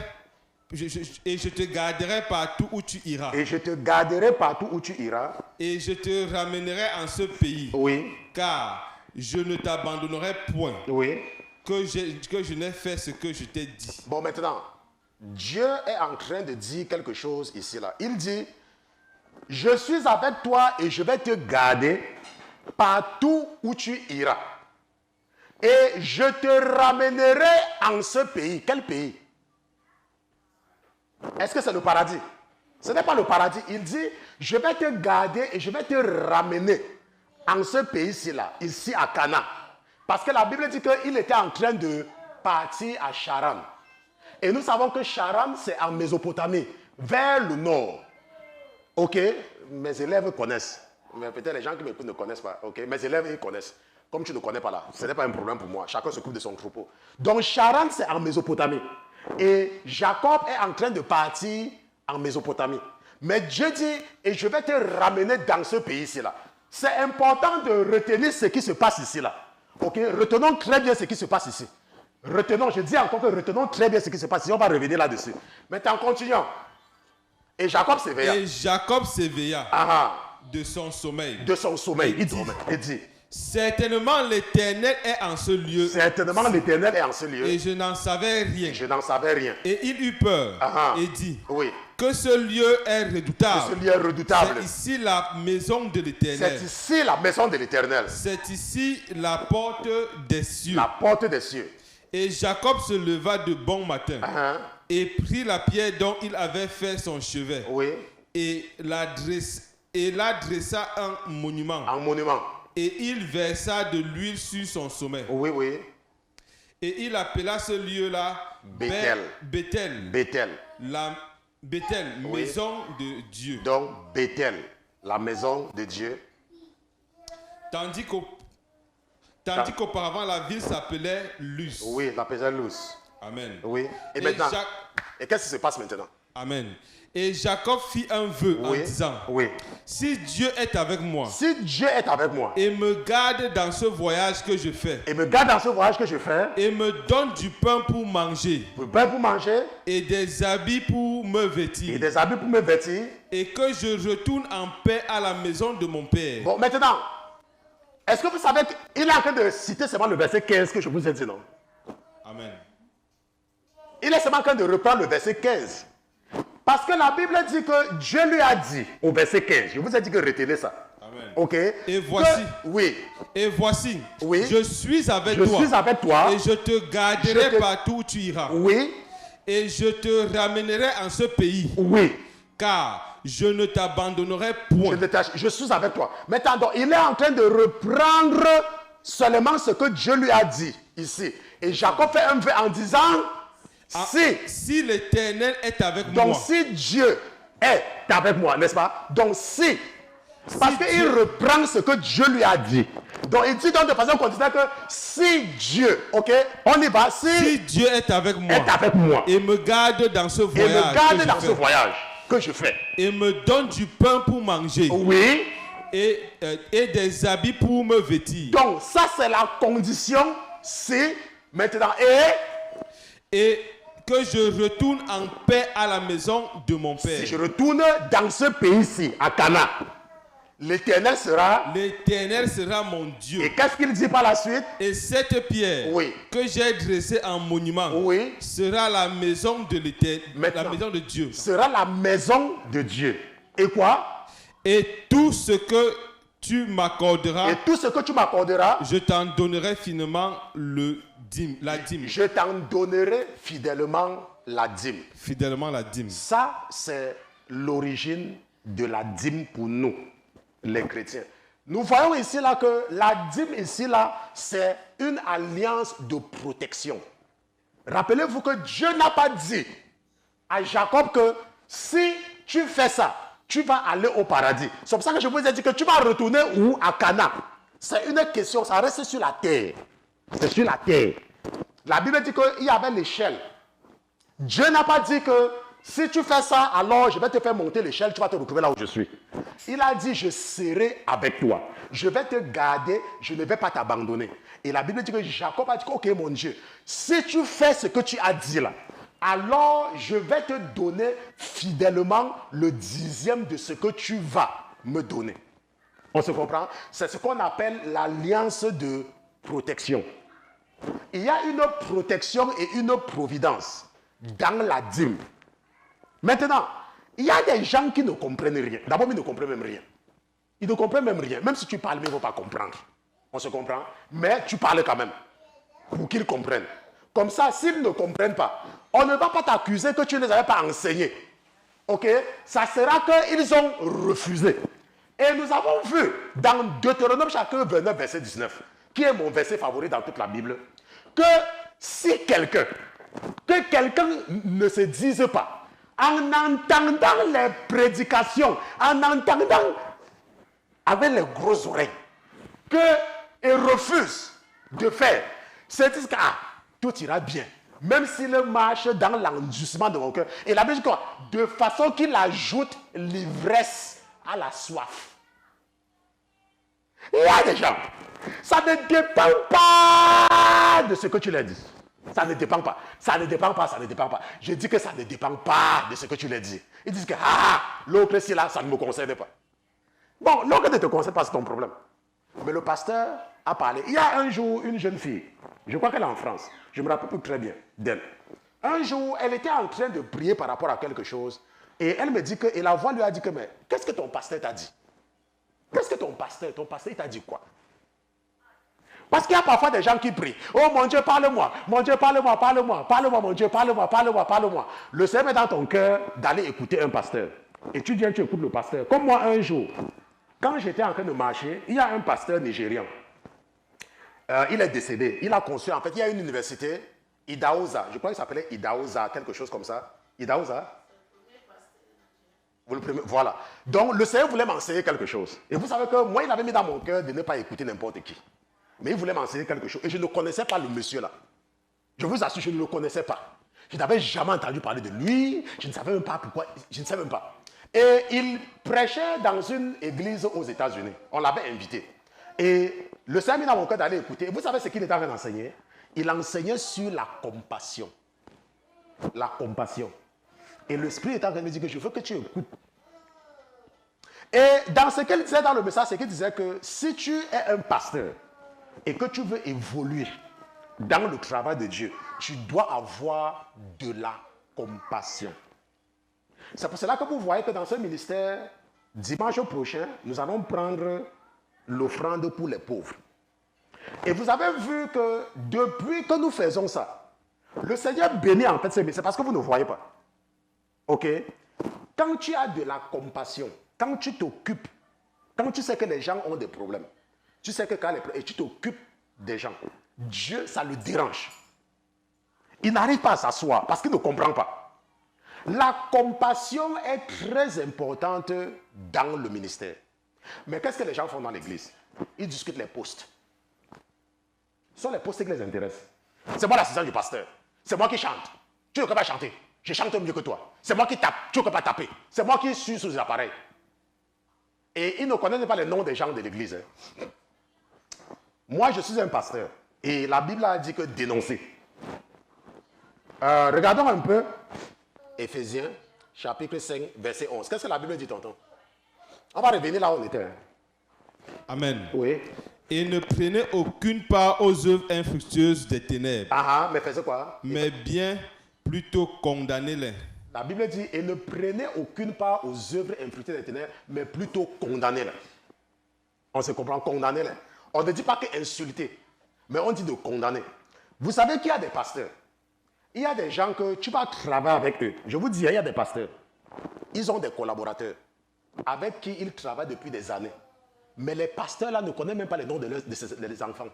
S3: et je te garderai partout où tu iras.
S2: Et je te garderai partout où tu iras.
S3: Et je te ramènerai en ce pays.
S2: Oui.
S3: Car je ne t'abandonnerai point.
S2: Oui.
S3: Que je n'ai fait ce que je t'ai dit.
S2: Bon, maintenant, Dieu est en train de dire quelque chose ici, là. Il dit, je suis avec toi et je vais te garder partout où tu iras. Et je te ramènerai en ce pays. Quel pays? Est-ce que c'est le paradis? Ce n'est pas le paradis. Il dit, je vais te garder et je vais te ramener en ce pays-ci, là, ici à Canaan. Parce que la Bible dit qu'il était en train de partir à Charan. Et nous savons que Charan, c'est en Mésopotamie, vers le nord. Ok, mes élèves connaissent. Mais peut-être les gens qui m'écoutent ne connaissent pas. Ok, mes élèves, ils connaissent. Comme tu ne connais pas là, ce n'est pas un problème pour moi. Chacun s'occupe de son troupeau. Donc, Charan, c'est en Mésopotamie. Et Jacob est en train de partir en Mésopotamie. Mais Dieu dit, et je vais te ramener dans ce pays-ci là. C'est important de retenir ce qui se passe ici là. Ok, retenons très bien ce qui se passe ici. Retenons, je dis encore que retenons très bien ce qui se passe ici. On va revenir là-dessus. Maintenant, continuons. Et Jacob s'éveilla.
S3: Et Jacob s'éveilla de son sommeil.
S2: De son sommeil. Il dit,
S3: certainement l'Éternel est en ce lieu.
S2: Certainement l'Éternel est en ce lieu.
S3: Et je n'en savais rien.
S2: Je n'en savais rien.
S3: Et il eut peur et dit,
S2: oui,
S3: que ce lieu est redoutable.
S2: Que ce lieu est redoutable.
S3: C'est ici la maison de l'Éternel.
S2: C'est ici la maison de l'Éternel.
S3: C'est ici la porte des cieux.
S2: La porte des cieux.
S3: Et Jacob se leva de bon matin et prit la pierre dont il avait fait son chevet et la dressa un monument.
S2: Un monument.
S3: Et il versa de l'huile sur son sommet.
S2: Oui, oui.
S3: Et il appela ce lieu-là Bethel.
S2: Bethel.
S3: Bethel, maison de Dieu.
S2: Donc, Bethel, la maison de Dieu.
S3: Tandis qu'auparavant, la ville s'appelait Luz.
S2: Oui, l'appelait Luz.
S3: Amen.
S2: Oui. Et maintenant, et qu'est-ce qui se passe maintenant?
S3: Amen. Et Jacob fit un vœu en disant, si Dieu est avec moi,
S2: et
S3: me garde dans ce voyage que je fais,
S2: et me
S3: donne du pain pour manger, et des habits pour me vêtir, et que je retourne en paix à la maison de mon père.
S2: Bon, maintenant, est-ce que vous savez qu'il est en train de citer seulement le verset 15 que je vous ai dit, non?
S3: Amen.
S2: Il est seulement en train de reprendre le verset 15. Parce que la Bible dit que Dieu lui a dit au verset 15, je vous ai dit que retenez ça.
S3: Amen.
S2: Ok.
S3: Et voici. Et voici. Je suis avec toi. Et je te garderai partout où tu iras.
S2: Oui.
S3: Et je te ramènerai en ce pays.
S2: Oui.
S3: Car je ne t'abandonnerai point.
S2: Je suis avec toi. Maintenant, donc, il est en train de reprendre seulement ce que Dieu lui a dit ici. Et Jacob fait un vœu en disant, si
S3: l'Éternel est avec moi.
S2: Donc si Dieu est avec moi, n'est-ce pas? Donc parce qu'il reprend ce que Dieu lui a dit. Donc il dit donc de façon conditionnelle que si Dieu, ok, on y va,
S3: si Dieu est avec moi, et me garde dans ce voyage,
S2: que je fais,
S3: et me donne du pain pour manger,
S2: oui,
S3: et des habits pour me vêtir.
S2: Donc ça c'est la condition, si maintenant et
S3: que je retourne en paix à la maison de mon père.
S2: Si je retourne dans ce pays-ci, à Cana, l'Éternel sera
S3: mon Dieu.
S2: Et qu'est-ce qu'il dit par la suite?
S3: Et cette pierre que j'ai dressée en monument sera la maison de l'Éternel, la maison de Dieu.
S2: Sera la maison de Dieu. Et quoi?
S3: Et tout ce que tu m'accorderas, je t'en donnerai finalement la dîme.
S2: Je t'en donnerai fidèlement la dîme.
S3: Fidèlement la dîme.
S2: Ça, c'est l'origine de la dîme pour nous, les chrétiens. Nous voyons ici là que la dîme ici là, c'est une alliance de protection. Rappelez-vous que Dieu n'a pas dit à Jacob que si tu fais ça, tu vas aller au paradis. C'est pour ça que je vous ai dit que tu vas retourner où? À Cana. C'est une question, ça reste sur la terre. C'est sur la terre. La Bible dit qu'il y avait l'échelle. Dieu n'a pas dit que si tu fais ça, alors je vais te faire monter l'échelle, tu vas te retrouver là où je suis. Il a dit, je serai avec toi. Je vais te garder, je ne vais pas t'abandonner. Et la Bible dit que Jacob a dit, ok mon Dieu, si tu fais ce que tu as dit là, alors je vais te donner fidèlement le 10e de ce que tu vas me donner. On se comprend? C'est ce qu'on appelle l'alliance de protection. Il y a une protection et une providence dans la dîme. Maintenant, il y a des gens qui ne comprennent rien. D'abord, ils ne comprennent même rien. Ils ne comprennent même rien. Même si tu parles, ils ne vont pas comprendre. On se comprend? Mais tu parles quand même pour qu'ils comprennent. Comme ça, s'ils ne comprennent pas, on ne va pas t'accuser que tu ne les avais pas enseignés. Ok? Ça sera qu'ils ont refusé. Et nous avons vu dans Deutéronome chapitre 29, verset 19, qui est mon verset favori dans toute la Bible, que si quelqu'un ne se dise pas, en entendant les prédications, en entendant avec les grosses oreilles, qu'ils refusent de faire, c'est disent que tout ira bien. Même s'il marche dans l'endurcissement de mon cœur. Et la Bible dit quoi? De façon qu'il ajoute l'ivresse à la soif. Il y a des gens, ça ne dépend pas de ce que tu leur dis. Ça ne dépend pas. Ça ne dépend pas, ça ne dépend pas. Je dis que ça ne dépend pas de ce que tu leur dis. Ils disent que l'autre c'est là, ça ne me concerne pas. Bon, l'autre ne te concerne pas, c'est ton problème. Mais le pasteur a parlé. Il y a un jour, une jeune fille, je crois qu'elle est en France, je me rappelle plus très bien d'elle. Un jour, elle était en train de prier par rapport à quelque chose, et elle me dit que, et la voix lui a dit que, mais qu'est-ce que ton pasteur t'a dit? Qu'est-ce que ton pasteur il t'a dit quoi? Parce qu'il y a parfois des gens qui prient. Oh mon Dieu, parle-moi. Mon Dieu, parle-moi, parle-moi. Parle-moi, mon Dieu, parle-moi, parle-moi, parle-moi. Le Seigneur met dans ton cœur d'aller écouter un pasteur. Et tu viens, tu écoutes le pasteur. Comme moi, un jour, quand j'étais en train de marcher, il y a un pasteur nigérian. Il est décédé. Il a construit, en fait, il y a une université, Idahosa. Je crois qu'il s'appelait Idahosa, quelque chose comme ça. Idahosa? Voilà. Donc, le Seigneur voulait m'enseigner quelque chose. Et vous savez que moi, il avait mis dans mon cœur de ne pas écouter n'importe qui. Mais il voulait m'enseigner quelque chose. Et je ne connaissais pas le monsieur là. Je vous assure, je ne le connaissais pas. Je n'avais jamais entendu parler de lui. Je ne savais même pas pourquoi. Je ne savais même pas. Et il prêchait dans une église aux États-Unis. On l'avait invité. Et le Seigneur a mis dans mon cœur d'aller écouter. Et vous savez ce qu'il était en train d'enseigner? Il enseignait sur la compassion. La compassion. Et l'Esprit est en train de me dire que je veux que tu écoutes. Et dans ce qu'il disait dans le message, c'est qu'il disait que si tu es un pasteur et que tu veux évoluer dans le travail de Dieu, tu dois avoir de la compassion. C'est pour cela que vous voyez que dans ce ministère, dimanche prochain, nous allons prendre l'offrande pour les pauvres. Et vous avez vu que depuis que nous faisons ça, le Seigneur bénit en fait, c'est parce que vous ne voyez pas. Ok? Quand tu as de la compassion, quand tu t'occupes, quand tu sais que les gens ont des problèmes, tu sais que et tu t'occupes des gens, Dieu, ça le dérange. Il n'arrive pas à s'asseoir parce qu'il ne comprend pas. La compassion est très importante dans le ministère. Mais qu'est-ce que les gens font dans l'église? Ils discutent les postes. Ce sont les postes qui les intéressent. C'est moi l'assistant du pasteur. C'est moi qui chante. Tu ne peux pas chanter. Je chante mieux que toi. C'est moi qui tape. Tu ne peux pas taper. C'est moi qui suis sous les appareils. Et ils ne connaissent pas les noms des gens de l'église. Moi, je suis un pasteur. Et la Bible a dit que dénoncer. Regardons un peu. Éphésiens, chapitre 5, verset 11. Qu'est-ce que la Bible dit, tonton? On va revenir là où on était.
S3: Amen.
S2: Oui.
S3: Et ne prenez aucune part aux œuvres infructueuses des ténèbres.
S2: Mais faisez quoi?
S3: Mais bien plutôt condamnez-les.
S2: La Bible dit, et ne prenez aucune part aux œuvres infructueuses des ténèbres, mais plutôt condamnez-les. On se comprend, condamnez-les. On ne dit pas que insulter, mais on dit de condamner. Vous savez qu'il y a des pasteurs. Il y a des gens que tu vas travailler avec eux. Je vous dis, il y a des pasteurs. Ils ont des collaborateurs avec qui ils travaillent depuis des années. Mais les pasteurs là ne connaissent même pas les noms des enfants.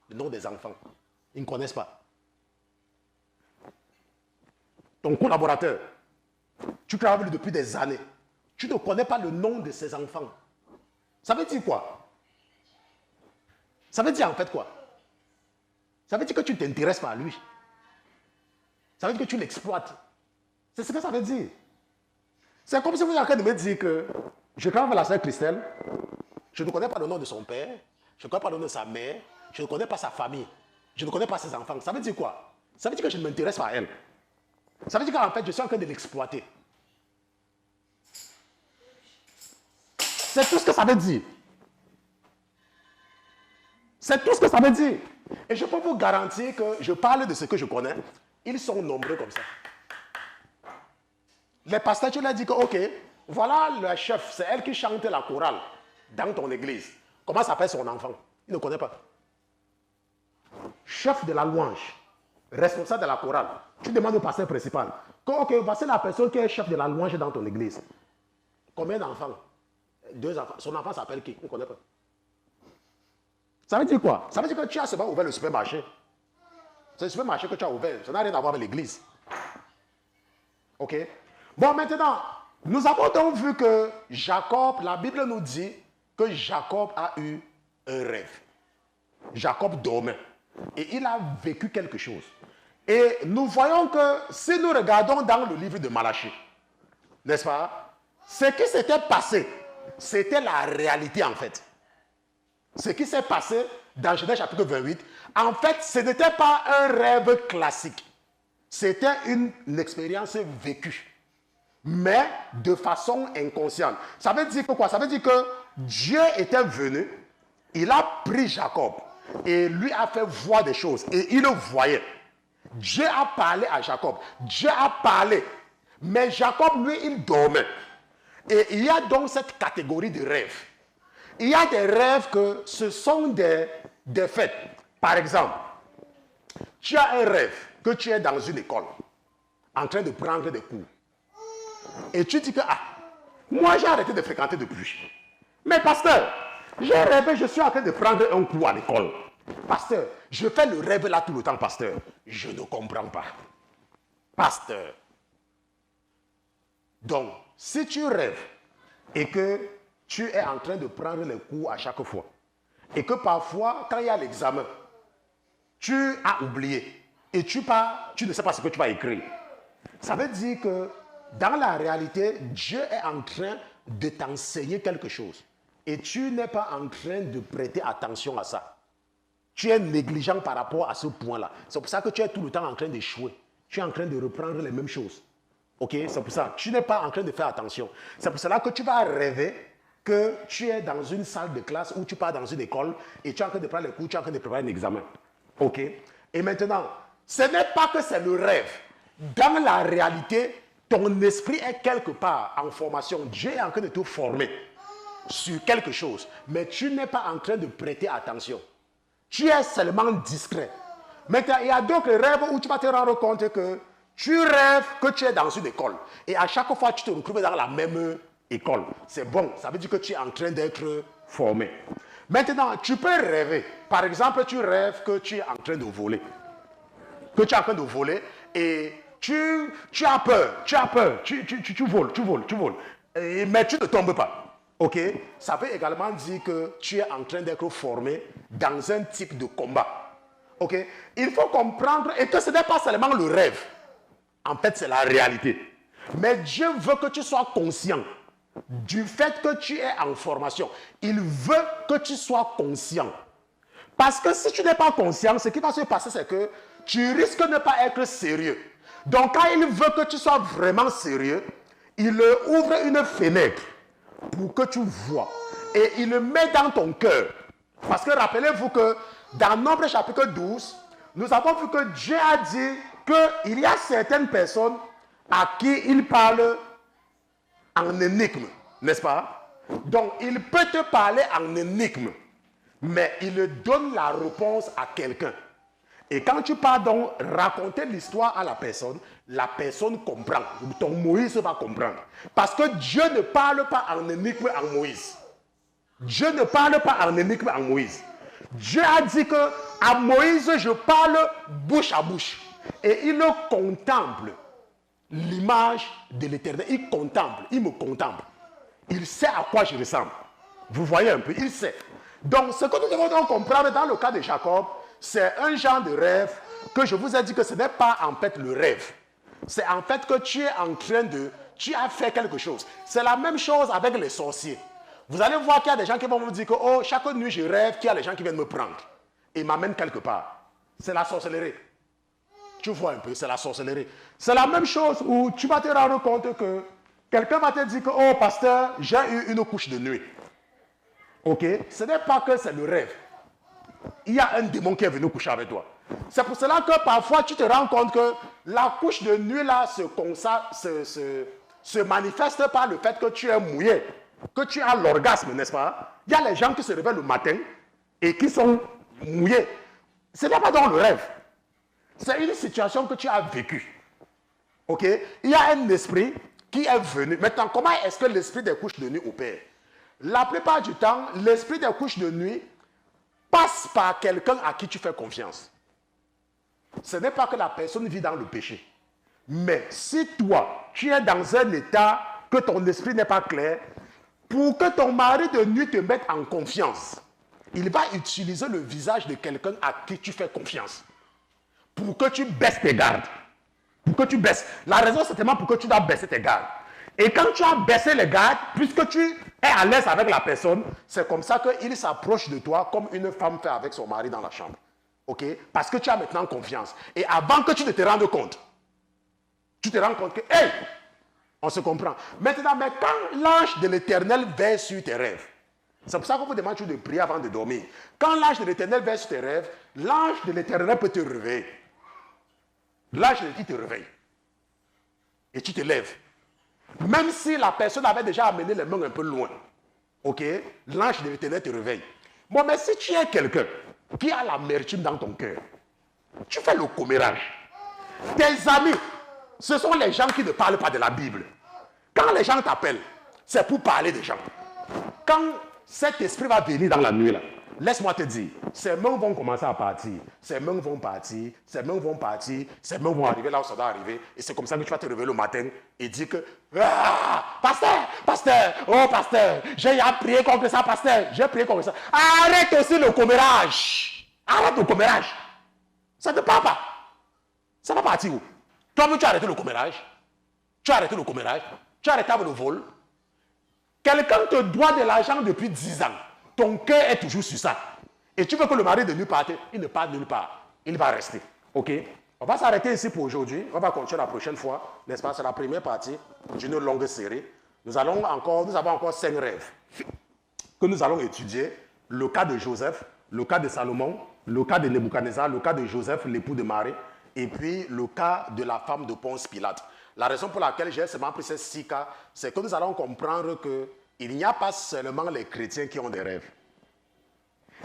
S2: Le nom des enfants. Ils ne connaissent pas. Ton collaborateur, tu travailles depuis des années. Tu ne connais pas le nom de ses enfants. Ça veut dire quoi? Ça veut dire en fait quoi? Ça veut dire que tu ne t'intéresses pas à lui. Ça veut dire que tu l'exploites. C'est ce que ça veut dire. C'est comme si vous êtes en train de me dire que je travaille avec la sœur Christelle, je ne connais pas le nom de son père, je ne connais pas le nom de sa mère, je ne connais pas sa famille, je ne connais pas ses enfants. Ça veut dire quoi? Ça veut dire que je ne m'intéresse pas à elle. Ça veut dire qu'en fait, je suis en train de l'exploiter. C'est tout ce que ça veut dire. C'est tout ce que ça veut dire. Et je peux vous garantir que je parle de ce que je connais. Ils sont nombreux comme ça. Les pasteurs, tu leur dis que, ok, voilà le chef, c'est elle qui chante la chorale dans ton église. Comment s'appelle son enfant? Il ne connaît pas. Chef de la louange, responsable de la chorale. Tu demandes au pasteur principal. Ok, voici la personne qui est chef de la louange dans ton église. Combien d'enfants? 2 enfants. Son enfant s'appelle qui? Il ne connaît pas. Ça veut dire quoi? Ça veut dire que tu as seulement ouvert le supermarché. C'est le supermarché que tu as ouvert. Ça n'a rien à voir avec l'église. Ok? Bon, maintenant, nous avons donc vu que Jacob, la Bible nous dit que Jacob a eu un rêve. Jacob dormait et il a vécu quelque chose. Et nous voyons que si nous regardons dans le livre de Malachie, n'est-ce pas, ce qui s'était passé, c'était la réalité en fait. Ce qui s'est passé dans Genèse chapitre 28, en fait, ce n'était pas un rêve classique. C'était une expérience vécue, mais de façon inconsciente. Ça veut dire que quoi? Ça veut dire que Dieu était venu, il a pris Jacob et lui a fait voir des choses et il le voyait. Dieu a parlé à Jacob. Dieu a parlé. Mais Jacob, lui, il dormait. Et il y a donc cette catégorie de rêves. Il y a des rêves que ce sont des faits. Par exemple, tu as un rêve que tu es dans une école en train de prendre des cours. Et tu dis que, moi j'ai arrêté de fréquenter depuis. Mais pasteur, j'ai rêvé, je suis en train de prendre un cours à l'école. Pasteur, je fais le rêve là tout le temps, pasteur. Je ne comprends pas. Pasteur. Donc, si tu rêves et que tu es en train de prendre les cours à chaque fois, et que parfois, quand il y a l'examen, tu as oublié et tu ne sais pas ce que tu vas écrire, ça veut dire que dans la réalité, Dieu est en train de t'enseigner quelque chose et tu n'es pas en train de prêter attention à ça. Tu es négligent par rapport à ce point-là. C'est pour ça que tu es tout le temps en train d'échouer. Tu es en train de reprendre les mêmes choses. Ok? C'est pour ça. Tu n'es pas en train de faire attention. C'est pour cela que tu vas rêver que tu es dans une salle de classe ou tu pars dans une école et tu es en train de prendre les cours, tu es en train de préparer un examen. Ok? Et maintenant, ce n'est pas que c'est le rêve. Dans la réalité, ton esprit est quelque part en formation. Dieu est en train de te former sur quelque chose. Mais tu n'es pas en train de prêter attention. Tu es seulement discret. Maintenant, il y a d'autres rêves où tu vas te rendre compte que tu rêves que tu es dans une école. Et à chaque fois, tu te retrouves dans la même école. C'est bon, ça veut dire que tu es en train d'être formé. Maintenant, tu peux rêver. Par exemple, tu rêves que tu es en train de voler. Que tu es en train de voler et tu as peur, tu voles. Mais tu ne tombes pas. Ok, ça peut également dire que tu es en train d'être formé dans un type de combat. Ok, il faut comprendre et que ce n'est pas seulement le rêve. En fait, c'est la réalité. Mais Dieu veut que tu sois conscient du fait que tu es en formation. Il veut que tu sois conscient. Parce que si tu n'es pas conscient, ce qui va se passer, c'est que tu risques de ne pas être sérieux. Donc, quand il veut que tu sois vraiment sérieux, il ouvre une fenêtre pour que tu vois. Et il le met dans ton cœur. Parce que rappelez-vous que dans Nombre chapitre 12, nous avons vu que Dieu a dit qu'il y a certaines personnes à qui il parle en énigme, n'est-ce pas? Donc, il peut te parler en énigme, mais il donne la réponse à quelqu'un. Et quand tu pars donc raconter l'histoire à la personne comprend. Ton Moïse va comprendre. Parce que Dieu ne parle pas en énigme en Moïse. Dieu ne parle pas en énigme en Moïse. Dieu a dit que à Moïse, je parle bouche à bouche. Et il contemple l'image de l'Éternel. Il contemple, il me contemple. Il sait à quoi je ressemble. Vous voyez un peu, il sait. Donc, ce que nous devons donc comprendre dans le cas de Jacob, c'est un genre de rêve que je vous ai dit que ce n'est pas en fait le rêve. C'est en fait que tu es en train de... Tu as fait quelque chose. C'est la même chose avec les sorciers. Vous allez voir qu'il y a des gens qui vont me dire que oh, chaque nuit je rêve qu'il y a des gens qui viennent me prendre et m'amènent quelque part. C'est la sorcellerie. Tu vois un peu, c'est la sorcellerie. C'est la même chose où tu vas te rendre compte que quelqu'un va te dire que oh pasteur, j'ai eu une couche de nuit. Ok? Ce n'est pas que c'est le rêve. Il y a un démon qui est venu coucher avec toi. C'est pour cela que parfois tu te rends compte que la couche de nuit là se manifeste par le fait que tu es mouillé, que tu as l'orgasme, n'est-ce pas? Il y a les gens qui se réveillent le matin et qui sont mouillés. Ce n'est pas dans le rêve. C'est une situation que tu as vécue. Ok? Il y a un esprit qui est venu. Maintenant, comment est-ce que l'esprit des couches de nuit opère? La plupart du temps, l'esprit des couches de nuit passe par quelqu'un à qui tu fais confiance. Ce n'est pas que la personne vit dans le péché. Mais si toi, tu es dans un état que ton esprit n'est pas clair, pour que ton mari de nuit te mette en confiance, il va utiliser le visage de quelqu'un à qui tu fais confiance. Pour que tu baisses tes gardes. Pour que tu baisses. La raison, c'est tellement pour que tu dois baisser tes gardes. Et quand tu as baissé les gardes, puisque tu es à l'aise avec la personne, c'est comme ça qu'il s'approche de toi comme une femme fait avec son mari dans la chambre. OK? Parce que tu as maintenant confiance. Et avant que tu ne te rendes compte, tu te rends compte que, hey, on se comprend. Maintenant, mais quand l'ange de l'Éternel veille sur tes rêves, c'est pour ça qu'on vous demande toujours de prier avant de dormir. Quand l'ange de l'Éternel veille sur tes rêves, l'ange de l'Éternel peut te réveiller. L'ange de l'Éternel te réveille. Et tu te lèves. Même si la personne avait déjà amené les mains un peu loin. OK? L'ange de l'Éternel te réveille. Bon, mais si tu es quelqu'un qui a l'amertume dans ton cœur, tu fais le commérage. Tes amis, ce sont les gens qui ne parlent pas de la Bible. Quand les gens t'appellent, c'est pour parler des gens. Quand cet esprit va venir dans la nuit, là, laisse-moi te dire, ces mains vont commencer à partir. Ces mains vont partir, ces mains vont partir, ces mains vont arriver là où ça doit arriver. Et c'est comme ça que tu vas te réveiller le matin et dire que, ah, pasteur, oh pasteur, j'ai prié contre ça, pasteur, j'ai prié contre ça. Arrête aussi le commérage. Arrête le commérage. Ça ne part pas. Ça va partir où? Toi-même, tu as arrêté le commérage. Tu as arrêté le commérage. Tu as arrêté le vol. Quelqu'un te doit de l'argent depuis 10 ans. Ton cœur est toujours sur ça. Et tu veux que le mari de nuit parte. Il ne part nulle part. Il va rester. OK? On va s'arrêter ici pour aujourd'hui. On va continuer la prochaine fois. N'est-ce pas? C'est la première partie d'une longue série. Nous avons encore 5 rêves que nous allons étudier. Le cas de Joseph, le cas de Salomon, le cas de Nebuchadnezzar, le cas de Joseph, l'époux de Marie, et puis le cas de la femme de Ponce Pilate. La raison pour laquelle j'ai seulement pris ces 6 cas, c'est que nous allons comprendre qu'il n'y a pas seulement les chrétiens qui ont des rêves.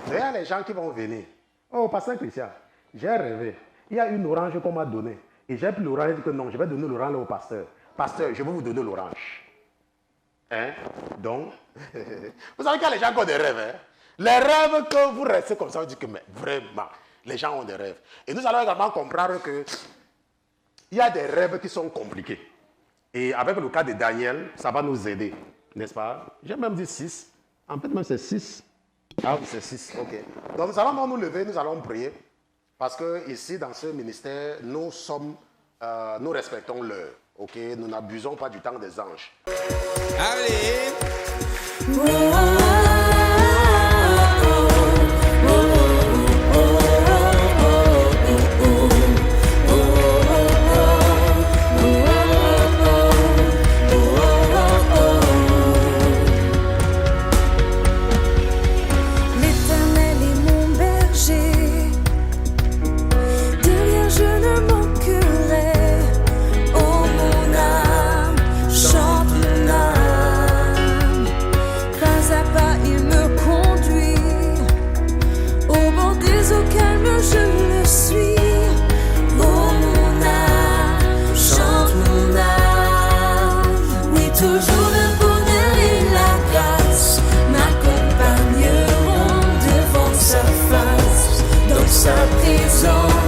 S2: Il y a les gens qui vont venir. Oh, pasteur Christian, j'ai rêvé. Il y a une orange qu'on m'a donnée. Et j'ai pris l'orange et dit que non, je vais donner l'orange au pasteur. Pasteur, je vais vous donner l'orange. Hein? Donc, vous savez qu'il y a les gens qui ont des rêves. Hein? Les rêves que vous restez comme ça, vous dites que mais vraiment, les gens ont des rêves. Et nous allons également comprendre que il y a des rêves qui sont compliqués. Et avec le cas de Daniel, ça va nous aider. N'est-ce pas? J'ai même dit 6. En fait, même c'est 6. Ah oui, c'est 6. OK. Donc, nous allons nous lever, nous allons prier. Parce que ici, dans ce ministère, nous respectons l'heure. OK? Nous n'abusons pas du temps des anges.
S3: Allez!
S1: L'Éternel est mon berger, de rien je ne manquerai. Oh mon âme, chante mon âme. Pas à pas il me conduit, au bord des eaux calmes je le suis. Oh mon âme, chante mon âme. Oui, toujours le bonheur et la grâce m'accompagneront devant sa face, dans sa présence.